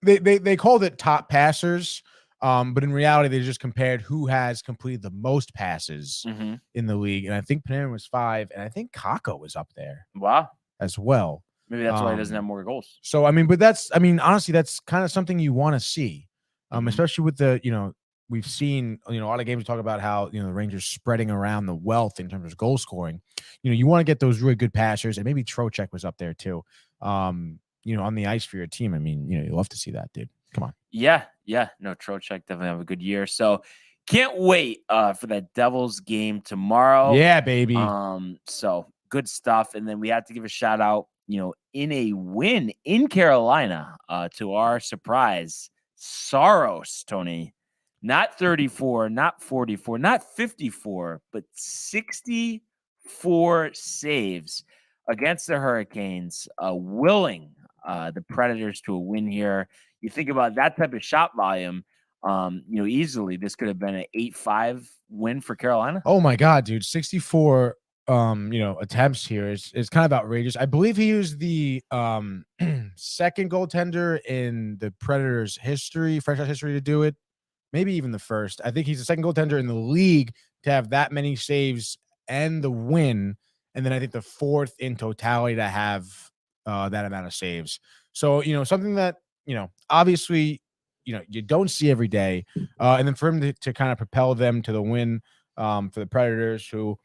They called it top passers, but in reality, they just compared who has completed the most passes in the league. And I think Panarin was 5, and I think Kakko was up there. Wow. As well. Maybe that's why he doesn't have more goals. So, honestly, that's kind of something you want to see, especially with we've seen, a lot of games talk about how, the Rangers spreading around the wealth in terms of goal scoring. You want to get those really good passers, and maybe Trocheck was up there too, on the ice for your team. I mean, you love to see that, dude. Come on. Yeah. No, Trocheck definitely have a good year. So can't wait for that Devils game tomorrow. Yeah, baby. So good stuff. And then we have to give a shout out, in a win in Carolina, to our surprise, Saros, Tony, not 34, not 44, not 54, but 64 saves against the Hurricanes, willing the Predators to a win here. You think about that type of shot volume, easily this could have been an 8-5 win for Carolina. Oh my God, dude. 64 attempts here is kind of outrageous. I believe he was the second goaltender in the Predators franchise history to do it. Maybe even the first. I think he's the second goaltender in the league to have that many saves and the win. And then I think the fourth in totality to have that amount of saves. So, something that, obviously, you don't see every day. And then for him to kind of propel them to the win for the Predators, who,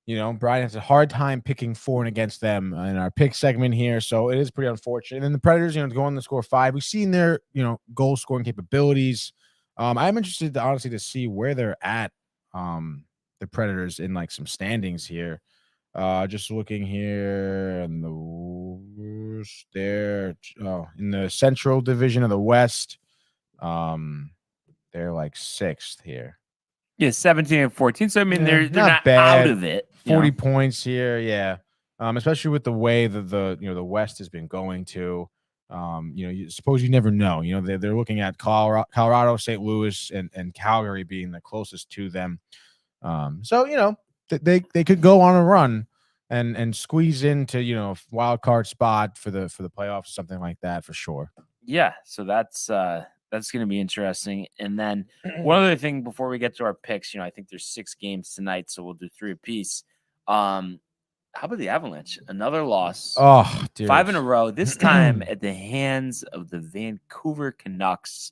Brian has a hard time picking for and against them in our pick segment here. So it is pretty unfortunate. And then the Predators, go on to score 5. We've seen their, goal scoring capabilities. I'm interested honestly to see where they're at, the Predators in like some standings here. Just looking here in the Central Division of the West. They're like 6th here. Yeah, 17 and 14. So I mean, they're not bad. Out of it. 40 points here, yeah. Especially with the way that the West has been going to. You suppose you never know. They're looking at Colorado, St. Louis, and Calgary being the closest to them. So they could go on a run and squeeze into a wild card spot for the playoffs, something like that for sure. Yeah, so that's going to be interesting. And then one other thing before we get to our picks, I think there's 6 games tonight, so we'll do 3 apiece. How about the Avalanche? Another loss. Oh, dude. 5 in a row, this time at the hands of the Vancouver Canucks.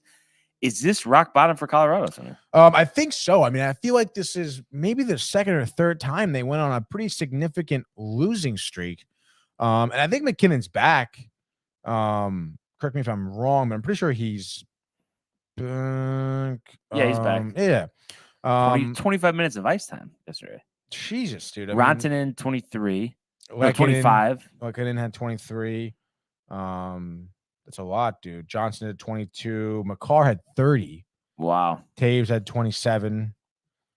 Is this rock bottom for Colorado? I think so. I mean, I feel like this is maybe the second or third time they went on a pretty significant losing streak. And I think McKinnon's back. Correct me if I'm wrong, but I'm pretty sure he's back. Yeah, he's back. Yeah. 25 minutes of ice time yesterday. Jesus, dude. Rantanen 23. 25. Lekanen had 23. That's a lot, dude. Johnson had 22. McCarr had 30. Wow. Taves had 27.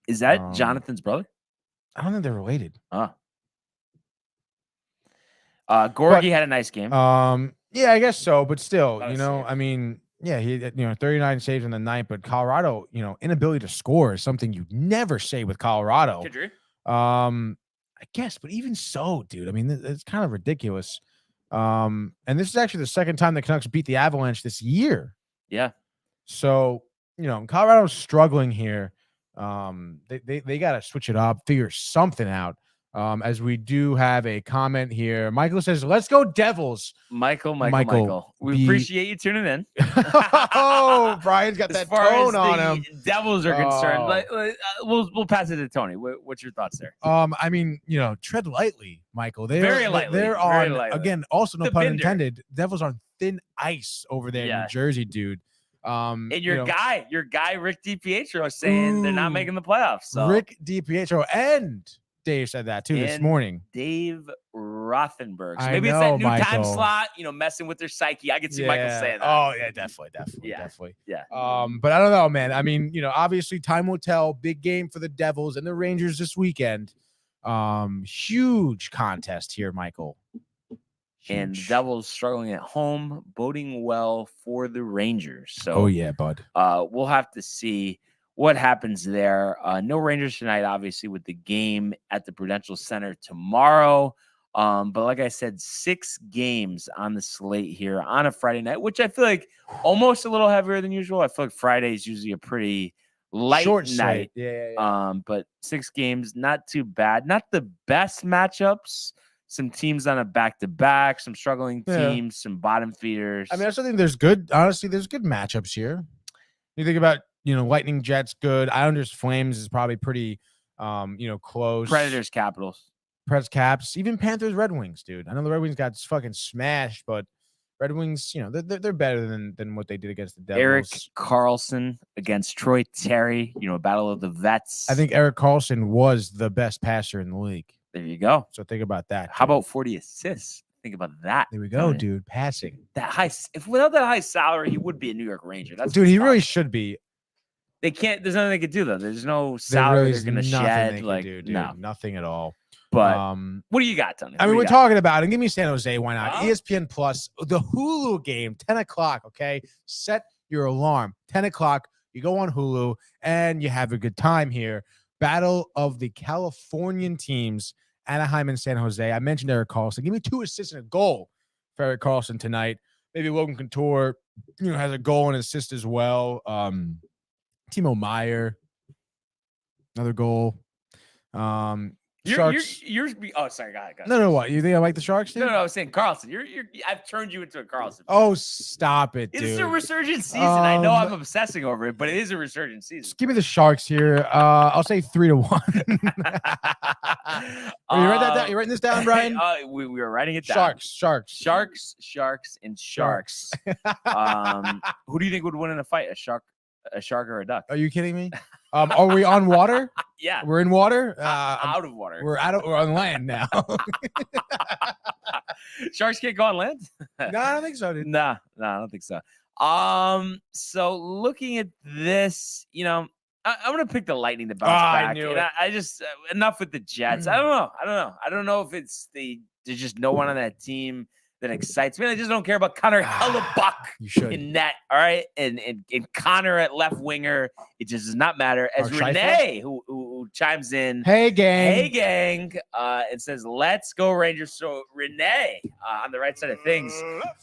Is that Jonathan's brother? I don't think they're related. Gorgie had a nice game. Yeah, I guess so, but still, I mean, yeah, he 39 saves in the ninth, but Colorado, inability to score is something you never say with Colorado. I guess, but even so, dude, I mean, it's kind of ridiculous. And this is actually the second time the Canucks beat the Avalanche this year. Yeah. So, Colorado's struggling here. They got to switch it up, figure something out. As we do have a comment here. Michael says, let's go Devils. Michael. We appreciate you tuning in. Oh, Brian's got that tone on him. Devils are concerned. We'll pass it to Tony. What's your thoughts there? I mean, tread lightly, Michael. Very lightly. They're on, again, also no pun intended, Devils on thin ice over there in New Jersey, dude. And your guy, Rick DiPietro, is saying they're not making the playoffs. So. Rick DiPietro and Dave said that too this morning. Dave Rothenberg. So maybe it's that new time slot, messing with their psyche. I can see Michael saying that. Oh, yeah, definitely. Yeah. But I don't know, man. I mean, obviously time will tell. Big game for the Devils and the Rangers this weekend. Huge contest here, Michael. And the Devils struggling at home, boding well for the Rangers. So, oh yeah, bud. We'll have to see what happens there. No Rangers tonight, obviously, with the game at the Prudential Center tomorrow. But like I said, 6 games on the slate here on a Friday night, which I feel like almost a little heavier than usual. I feel like Friday is usually a pretty light short night. Yeah. But 6 games, not too bad. Not the best matchups. Some teams on a back-to-back, some struggling teams, some bottom feeders. I mean, I still think there's good matchups here. You think about, Lightning Jets, good. Islanders Flames is probably pretty, close. Predators Capitals. Preds Caps, even Panthers Red Wings, dude. I know the Red Wings got fucking smashed, but Red Wings, they're better than what they did against the Devils. Erik Karlsson against Troy Terry, a battle of the vets. I think Erik Karlsson was the best passer in the league. There you go. So think about that. How about 40 assists? Think about that. There we go, dude. Passing. That high. If without that high salary, he would be a New York Ranger. Dude, he really should be. They can't. There's nothing they could do though. There's no salary they're gonna shed. No, nothing at all. But what do you got, Tony? I mean, we're talking about it. Give me San Jose. Why not? ESPN Plus, the Hulu game, 10 o'clock. Okay, set your alarm. 10 o'clock. You go on Hulu and you have a good time here. Battle of the Californian teams. Anaheim and San Jose. I mentioned Erik Karlsson. Give me 2 assists and a goal for Erik Karlsson tonight. Maybe Logan Couture, has a goal and assist as well. Timo Meier, another goal. Sharks. Oh, sorry. Go ahead. No. What? You think I like the Sharks? Dude? No. I was saying Karlsson. I've turned you into a Karlsson. Oh, stop it, dude. It's a resurgent season. I know I'm obsessing over it, but it is a resurgent season. Just give me the Sharks here. I'll say 3-1. You write that down? You writing this down, Brian? We were writing it down. Sharks, and sharks. Who do you think would win in a fight? A shark or a duck? Are you kidding me? Are we on water? Yeah, we're in water. Out of water. We're on land now. Sharks can't go on land? No, I don't think so, dude. No, I don't think so. So looking at this, I'm gonna pick the Lightning to bounce back. I knew it. I just enough with the Jets. I don't know. I don't know if it's there's just no one on that team that excites me. I just don't care about Connor Hellebuck in net. All right. And Connor at left winger. It just does not matter. As Renee, who chimes in. Hey, gang. And says, let's go Rangers. So Renee, on the right side of things,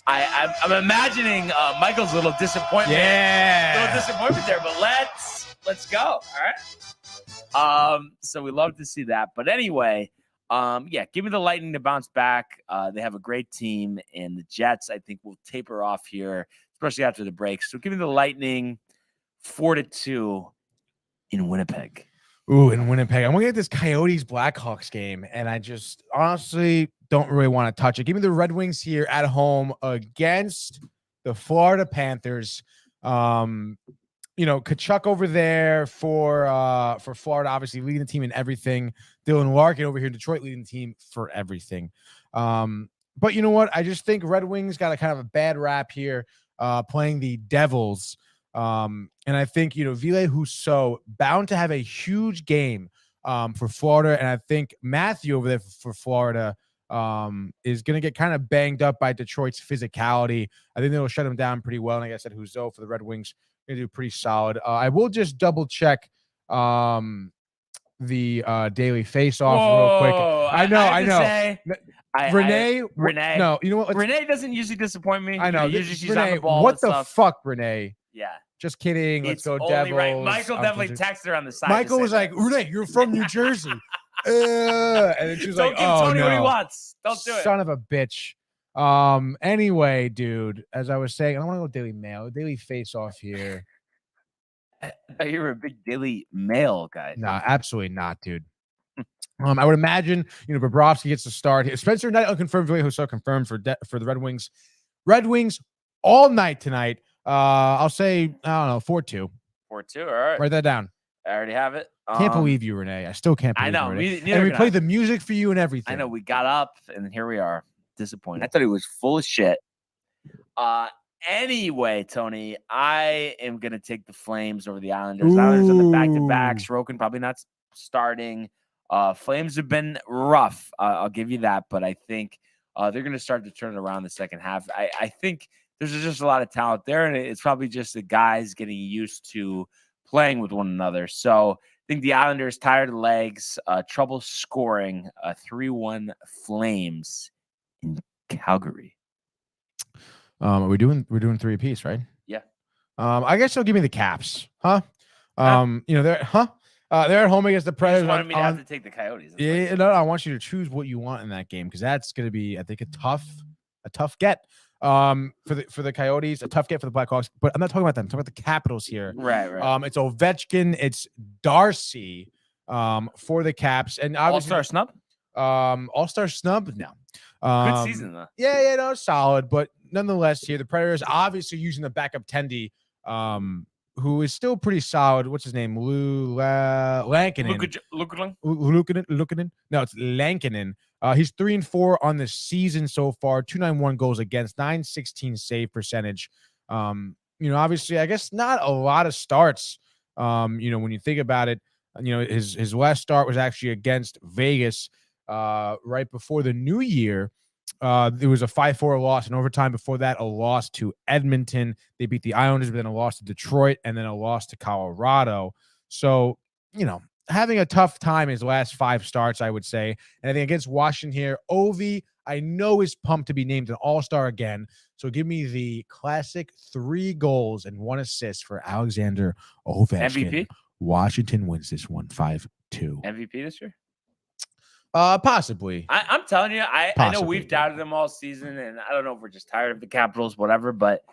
I'm imagining Michael's little disappointment. Yeah. Little disappointment there, but let's go. All right. So we love to see that. But anyway, give me the Lightning to bounce back. They have a great team, and the Jets, I think, will taper off here, especially after the break. So give me the Lightning 4-2 in Winnipeg. Ooh, in Winnipeg. I'm looking at this Coyotes Blackhawks game, and I just honestly don't really want to touch it. Give me the Red Wings here at home against the Florida Panthers. Kachuk over there for Florida, obviously leading the team in everything. Dylan Larkin over here in Detroit leading the team for everything. But you know what? I just think Red Wings got a kind of a bad rap here playing the Devils. And I think, Ville Husso bound to have a huge game for Florida. And I think Matthew over there for Florida is going to get kind of banged up by Detroit's physicality. I think they'll shut him down pretty well. And like I said, Husso for the Red Wings going to do pretty solid. I will just double check the daily face-off real quick. I know. Renee. No, you know what? Renee doesn't usually disappoint me. I know. Usually she's Renee, on the ball. What the fuck, Renee? Yeah. Just kidding. Let's It's go only Devils. right. Michael I'm definitely so- texted her on the side. Michael to was say like, Renee, you're from New Jersey. And then she was don't like, give oh, Tony no. what he wants. Don't do it. Son of a bitch. Anyway, dude, as I was saying, I don't want to go Daily Mail. Daily Face Off here. You're a big Daily Mail guy. No, absolutely not, dude. I would imagine, Bobrovsky gets to start here. Spencer Knight unconfirmed, Joey Hosso confirmed for the Red Wings. Red Wings all night tonight. I'll say, I don't know, 4-2. 4-2. All right. Write that down. I already have it. Can't believe you, Renee. I still can't believe I know. you, Renee. Neither And we can played I. the music for you and everything. I know. We got up and here we are. Disappointed. I thought he was full of shit. Anyway, Tony, I am going to take the Flames over the Islanders. Islanders in the back-to-back. Sorokin probably not starting. Flames have been rough. I'll give you that. But I think they're going to start to turn it around the second half. I think there's just a lot of talent there, and it's probably just the guys getting used to playing with one another. So I think the Islanders, tired of legs, trouble scoring, 3-1 Flames in Calgary. We're doing 3 apiece, right? Yeah. I guess they'll give me the Caps, huh? They're at home against the Predators. You just wanted me to have to take the Coyotes. Yeah, no, I want you to choose what you want in that game because that's going to be, I think, a tough get. For the Coyotes, a tough get for the Blackhawks. But I'm not talking about them. I'm talking about the Capitals here. Right. It's Ovechkin, it's Darcy, for the Caps, and obviously All-Star snub. All-Star snub. No. Good season though. Yeah, no, solid, but nonetheless, here the Predators obviously using the backup Tendy, who is still pretty solid. What's his name? Lankinen. Lukanen. No, it's Lankinen. He's 3-4 on the season so far. 291 goals against, 916 save percentage. Obviously, I guess not a lot of starts. When you think about it, his last start was actually against Vegas. Right before the new year, there was a 5-4 loss in overtime. Before that, a loss to Edmonton. They beat the Islanders, but then a loss to Detroit, and then a loss to Colorado. So, having a tough time his last 5 starts, I would say. And I think against Washington here, Ovi, I know is pumped to be named an All-Star again. So give me the classic 3 goals and 1 assist for Alexander Ovechkin. MVP? Washington wins this one 5-2. MVP this year? Possibly. I'm telling you, I know we've doubted them all season, and I don't know if we're just tired of the Capitals, whatever, but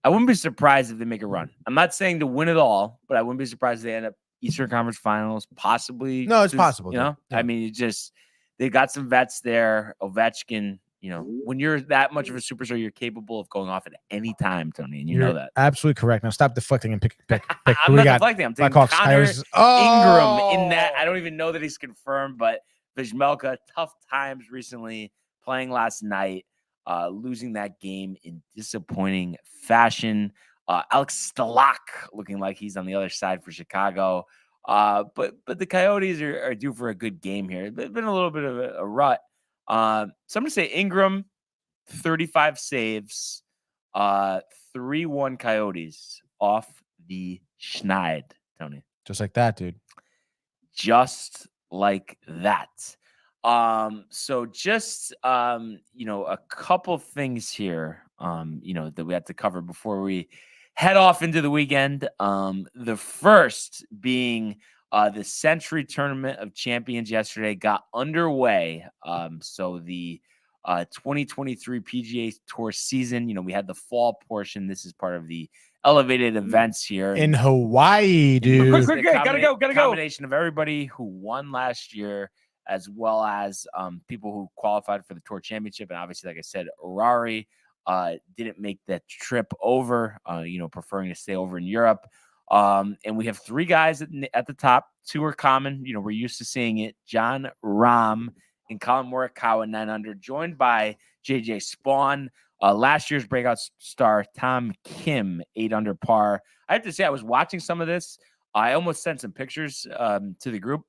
I wouldn't be surprised if they make a run. I'm not saying to win it all, but I wouldn't be surprised if they end up Eastern Conference Finals, possibly. No, it's possible. Yeah. I mean, they got some vets there. Ovechkin, when you're that much of a superstar, you're capable of going off at any time, Tony, and you know that. Absolutely correct. Now stop deflecting and pick. I'm not deflecting. I'm taking Connor Ingram in that. I don't even know that he's confirmed, but Vizmelka, tough times recently, playing last night, losing that game in disappointing fashion. Alex Stalak looking like he's on the other side for Chicago. But the Coyotes are due for a good game here. It's been a little bit of a rut. So I'm going to say Ingram, 35 saves, 3-1 Coyotes off the schneid, Tony. Just like that, dude. Just like that. So just a couple things here that we had to cover before we head off into the weekend. The first being the Century Tournament of Champions yesterday got underway. So the 2023 PGA Tour season, we had the fall portion. This is part of the elevated events here in Hawaii, dude. Quick, gotta go. Combination of everybody who won last year, as well as people who qualified for the Tour Championship, and obviously, like I said, Rari didn't make that trip over. Preferring to stay over in Europe. And we have 3 guys at the top. 2 are common. We're used to seeing it. John Rahm and Colin Morikawa 900, joined by JJ Spawn. Last year's breakout star, Tom Kim, 8 under par. I have to say, I was watching some of this. I almost sent some pictures to the group.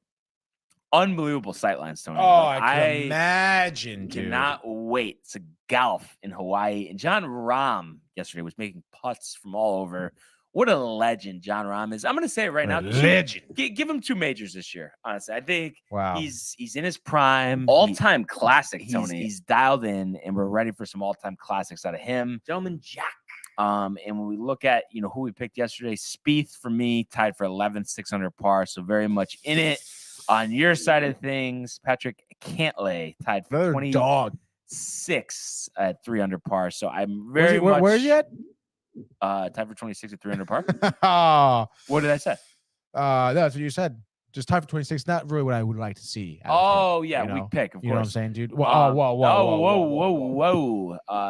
Unbelievable sightlines, Tony. Oh, I can imagine, dude. Cannot wait to golf in Hawaii. And John Rahm yesterday was making putts from all over. What a legend John Rahm is. I'm going to say it right now. Legend. Give him 2 majors this year, honestly. I think he's in his prime. All-time classic, Tony. He's dialed in, and we're ready for some all-time classics out of him. Gentleman Jack And when we look at, who we picked yesterday, Spieth for me tied for 11th, 600 par. So very much in it. On your side of things, Patrick Cantlay tied for Another 26 dog at 300 par. So I'm very much. Where is he at? Tied for 26 at 300 par. Oh, What did I say? that's what you said. Just tied for 26. Not really what I would like to see. Oh, yeah, week pick, of course. You know what I'm saying, dude? Whoa.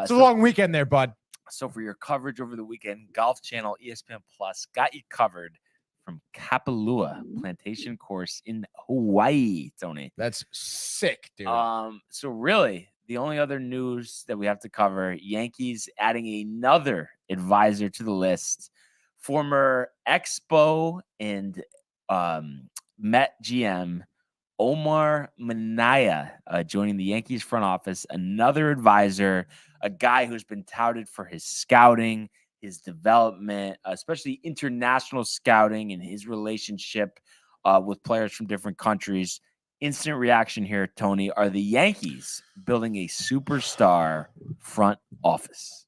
It's a long weekend there, bud. So for your coverage over the weekend, Golf Channel, ESPN Plus got you covered from Kapalua Plantation Course in Hawaii, Tony. That's sick, dude. So really, the only other news that we have to cover, Yankees adding another advisor to the list, former Expo and Met GM Omar Minaya joining the Yankees front office, another advisor, a guy who's been touted for his scouting, his development, especially international scouting and his relationship with players from different countries. Instant reaction here, Tony. Are the Yankees building a superstar front office?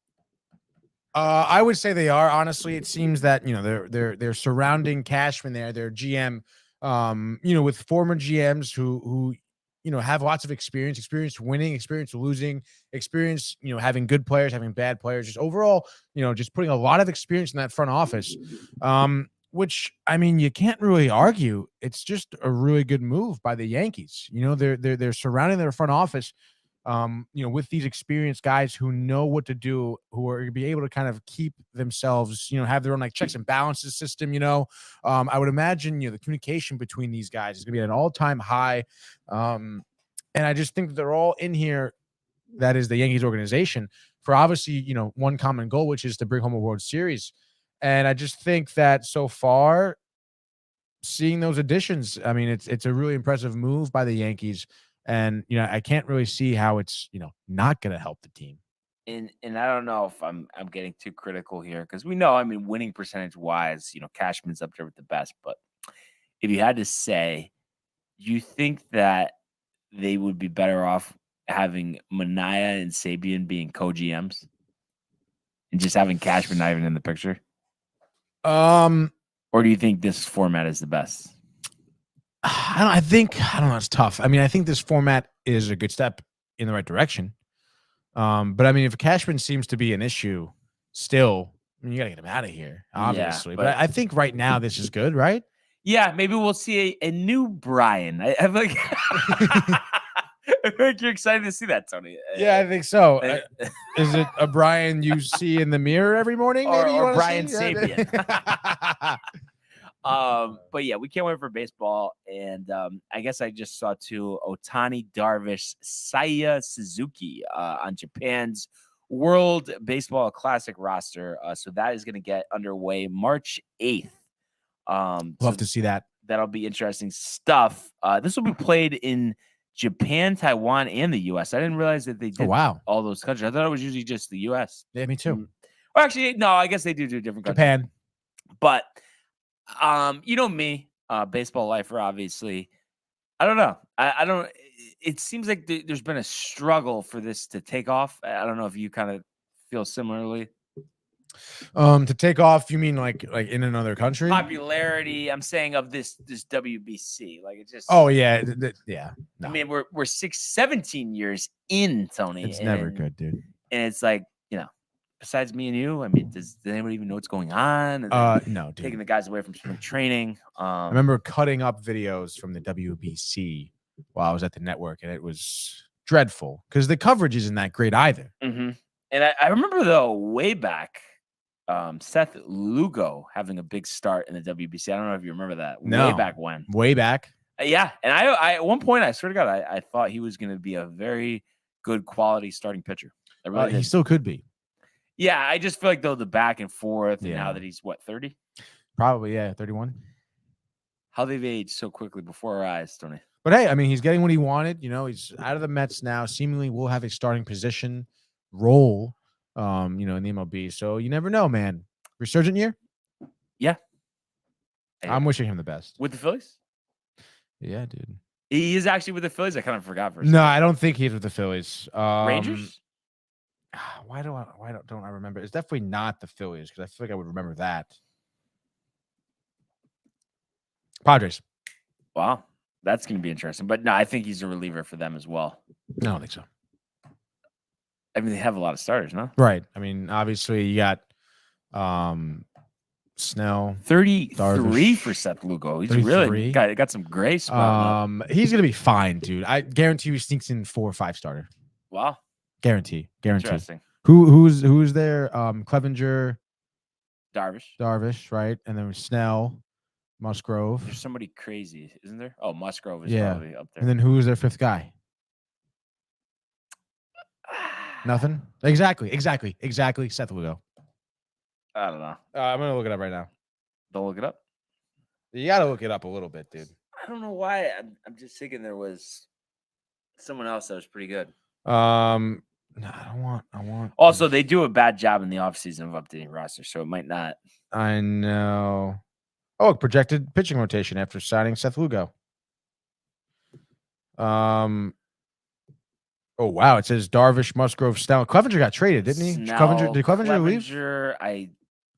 I would say they are. Honestly, it seems that they're surrounding Cashman there, their GM, with former GMs who have lots of experience winning, experience losing, experience having good players, having bad players, just overall just putting a lot of experience in that front office. Which, I mean, you can't really argue. It's just a really good move by the Yankees. They're surrounding their front office, with these experienced guys who know what to do, who are going to be able to kind of keep themselves, have their own like checks and balances system. I would imagine, the communication between these guys is going to be at an all-time high. And I just think that they're all in here. That is the Yankees organization for obviously, one common goal, which is to bring home a World Series. And I just think that so far, seeing those additions, I mean, it's a really impressive move by the Yankees. And, I can't really see how it's, not going to help the team. And I don't know if I'm getting too critical here because we know, I mean, winning percentage wise, Cashman's up there with the best. But if you had to say, you think that they would be better off having Minaya and Sabian being co-GMs and just having Cashman not even in the picture? Or do you think this format is the best? I don't know. It's tough. I mean, I think this format is a good step in the right direction. But I mean, if Cashman seems to be an issue still, I mean, you got to get him out of here, obviously. Yeah, but I think right now this is good, right? Yeah, maybe we'll see a new Brian. I like I think you're excited to see that, Tony. Yeah, I think so. Is it a Brian you see in the mirror every morning? Maybe or Brian Sabian. But yeah, we can't wait for baseball. And I guess I just saw too Otani, Darvish, Saya Suzuki on Japan's World Baseball Classic roster. So that is going to get underway March 8th. Love to see that. That'll be interesting stuff. This will be played in Japan, Taiwan, and the U.S. I didn't realize that they did all those countries. I thought it was usually just the U.S. Yeah, me too. Well, actually, no, I guess they do different countries. Japan. But me, baseball lifer, obviously. I don't know. I don't. It seems like there's been a struggle for this to take off. I don't know if you kind of feel similarly. To take off, you mean like in another country? Popularity, I'm saying of this WBC. Like it just. Oh yeah, yeah. No. I mean, we're 17 years in, Tony. It's never good, dude. And it's like, besides me and you, I mean, does anybody even know what's going on? No, dude. Taking the guys away from spring training. I remember cutting up videos from the WBC while I was at the network, and it was dreadful because the coverage isn't that great either. Mm-hmm. And I remember though, way back, Seth Lugo having a big start in the WBC. I don't know if you remember that. No. Way back when. Way back. Yeah, and I at one point, I swear to God, I thought he was going to be a very good quality starting pitcher. He still could be. Yeah, I just feel like though the back and forth, and now that he's 30, probably 31. How they've aged so quickly before our eyes, Tony. But hey, I mean, he's getting what he wanted. He's out of the Mets now. Seemingly, will have a starting position role, in the MLB. So you never know, man. Resurgent year. Yeah, I'm wishing him the best with the Phillies. Yeah, dude. He is actually with the Phillies. I kind of forgot for a second. No, I don't think he's with the Phillies. Rangers. don't I remember? It's definitely not the Phillies because I feel like I would remember that. Padres. Wow, that's going to be interesting. But no, I think he's a reliever for them as well. I don't think so. I mean, they have a lot of starters, no? Right. I mean, obviously you got Snell, 33 Darvish. for Seth Lugo. He's 33? really got some grace. He's gonna be fine, dude. I guarantee he sneaks in 4 or 5 starter. Wow, Guarantee. interesting. Who's there? Clevenger, Darvish, right? And then Snell, Musgrove. There's somebody crazy, isn't there? Oh, Musgrove is Yeah. probably up there. And then who's their 5th guy? Nothing. Exactly. Seth Lugo. I don't know. I'm gonna look it up right now. Don't look it up. You gotta look it up a little bit, dude. I don't know why. I'm just thinking there was someone else that was pretty good. No, I want. Also, they do a bad job in the offseason of updating roster, so it might not. I know. Oh, projected pitching rotation after signing Seth Lugo. Oh wow! It says Darvish, Musgrove, Snell. Clevenger got traded, didn't he? Did Clevenger leave?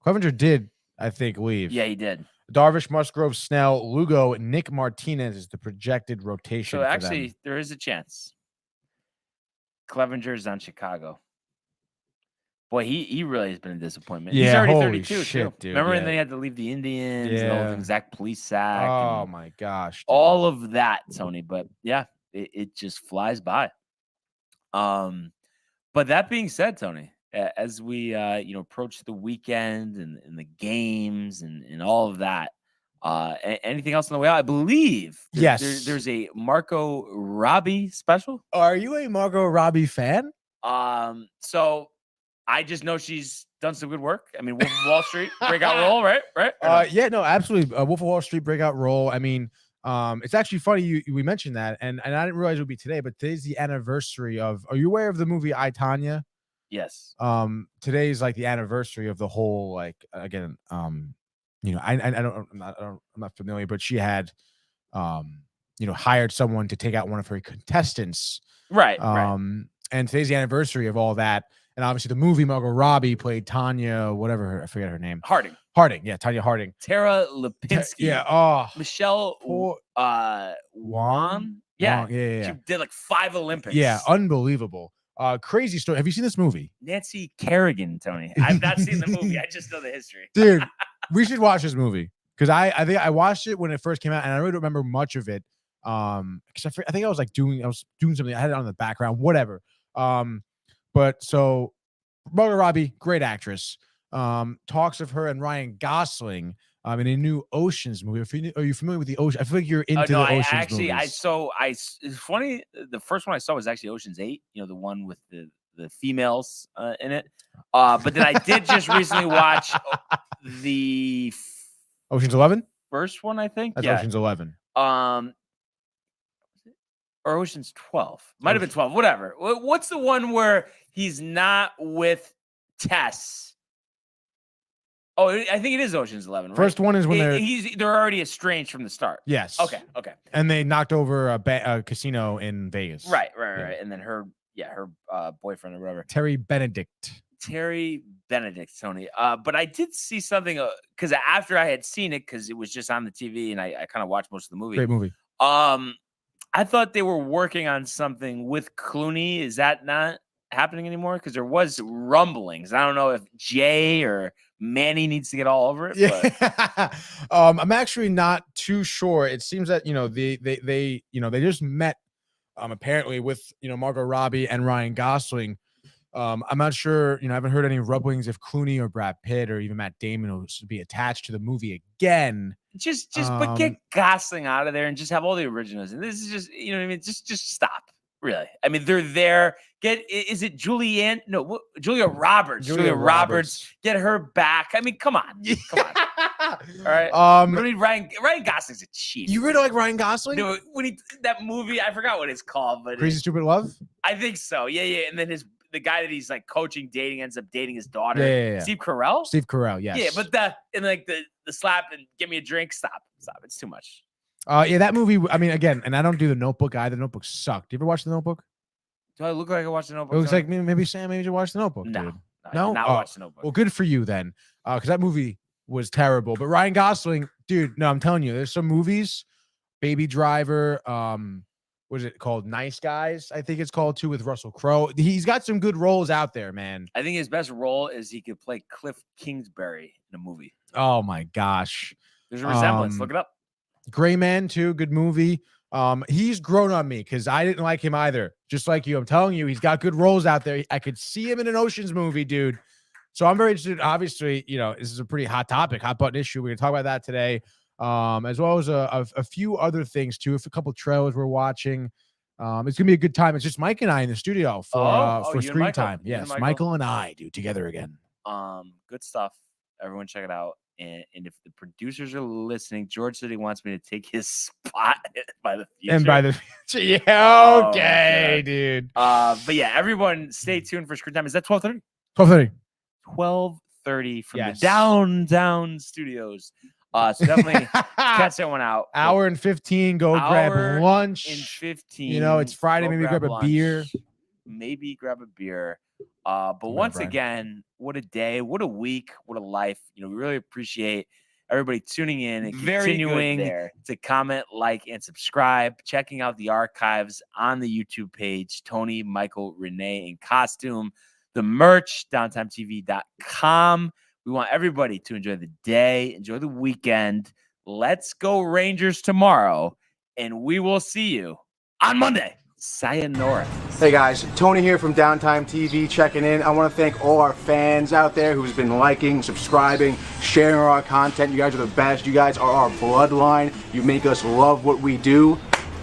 Clevenger did, I think, leave. Yeah, he did. Darvish, Musgrove, Snell, Lugo, Nick Martinez is the projected rotation. So actually, there is a chance. Clevenger's on Chicago. Boy, he really has been a disappointment. Yeah, he's already holy 32 shit, too. dude, Remember, yeah. and then he had to leave the Indians. And the Yeah. whole thing, Zach Plesac. Oh my gosh! Dude. All of that, Tony. But yeah, it just flies by. But that being said, Tony, as we approach the weekend and the games and all of that, anything else on the way out? I believe there's a Marco Robbie special. Are you a Margot Robbie fan? So I just know she's done some good work. I mean, Wolf of Wall Street breakout role, right? Yeah, no, absolutely. Wolf of Wall Street breakout role. I mean, it's actually funny we mentioned that, and I didn't realize it would be today, but today's the anniversary of. Are you aware of the movie I, Tonya? Yes. Today's like the anniversary of the whole, like, again, I'm not familiar, but she had hired someone to take out one of her contestants. Right. And today's the anniversary of all that. And obviously the movie, Margot Robbie played Tanya, whatever, I forget her name. Harding. Yeah, Tanya Harding. Tara Lipinski. Yeah. Oh. Michelle Wan. Yeah. She did like 5 Olympics. Yeah, unbelievable. Crazy story. Have you seen this movie? Nancy Kerrigan, Tony. I've not seen the movie. I just know the history. Dude, we should watch this movie. Because I think I watched it when it first came out, and I really don't remember much of it. Because I think I was doing something. I had it on the background, whatever. But so Margot Robbie, great actress. Talks of her and Ryan Gosling in a new Oceans movie. Are you familiar with the Ocean? I feel like you're into the Oceans movies. It's funny. The first one I saw was actually Ocean's 8. The one with the females in it. But then I did just recently watch the Ocean's 11. First one, I think. That's Ocean's 11. Or Ocean's 12. Might have been 12. Whatever. What's the one where he's not with Tess? Oh, I think it is Ocean's 11. Right? First one is when they're already estranged from the start. Yes. Okay. And they knocked over a casino in Vegas. Right. And then her boyfriend or whatever. Terry Benedict, Tony. But I did see something because after I had seen it, because it was just on the TV and I kind of watched most of the movie. Great movie. I thought they were working on something with Clooney. Is that not happening anymore? Because there was rumblings. I don't know if Jay or Manny needs to get all over it. Yeah. I'm actually not too sure. It seems that they just met apparently with Margot Robbie and Ryan Gosling. I'm not sure, I haven't heard any rumblings if Clooney or Brad Pitt or even Matt Damon will be attached to the movie again. But get Gosling out of there and just have all the originals. And this is just, you know what I mean? Just stop. Really. I mean, they're there. Is it Julia Roberts? Julia Roberts. Get her back. I mean, come on. All right. I mean, Ryan Gosling's a cheat. You really like Ryan Gosling? No, when that movie, I forgot what it's called, but Crazy Stupid Love? I think so. Yeah. And then the guy that he's like coaching, ends up dating his daughter. Yeah. Steve Carell? Steve Carell, yes. Yeah, but the slap and give me a drink. Stop. It's too much. Yeah, that movie, I mean, again, and I don't do The Notebook either. The Notebook sucked. Do you ever watch The Notebook? Do I look like I watched The Notebook? It looks like maybe Sam maybe you watched The Notebook, No. dude. I No? did not Oh, watch The Notebook. Well, good for you then, because that movie was terrible. But Ryan Gosling, dude, no, I'm telling you, there's some movies, Baby Driver, what is it called? Nice Guys, I think it's called too, with Russell Crowe. He's got some good roles out there, man. I think his best role is he could play Cliff Kingsbury in a movie. Oh my gosh. There's a resemblance. Look it up. Gray Man too, good movie. He's grown on me because I didn't like him either. Just like you, I'm telling you, he's got good roles out there. I could see him in an Ocean's movie, dude. So I'm very interested. Obviously, this is a pretty hot topic, hot button issue. We're gonna talk about that today, as well as a few other things too. A couple trailers we're watching. It's gonna be a good time. It's just Mike and I in the studio for screen time. Yes, Michael and I do together again. Good stuff. Everyone check it out. And if the producers are listening, George said he wants me to take his spot by the future. And by the future, yeah, okay, dude. But yeah, everyone stay tuned for screen time. Is that 12:30? 12:30. 12:30 from the downtown studios. So definitely catch that one out. Hour and 15. Go grab lunch. In 15. It's Friday. Maybe grab a beer. Maybe grab a beer. But once again, what a day, what a week, what a life. We really appreciate everybody tuning in and continuing to comment, like, and subscribe, checking out the archives on the YouTube page, Tony, Michael, Renee in costume, the merch, downtimetv.com. We want everybody to enjoy the day, enjoy the weekend. Let's go Rangers tomorrow, and we will see you on Monday. Sayonara. Hey guys, Tony here from Downtime TV checking in. I want to thank all our fans out there who's been liking, subscribing, sharing our content. You guys are the best. You guys are our bloodline. You make us love what we do.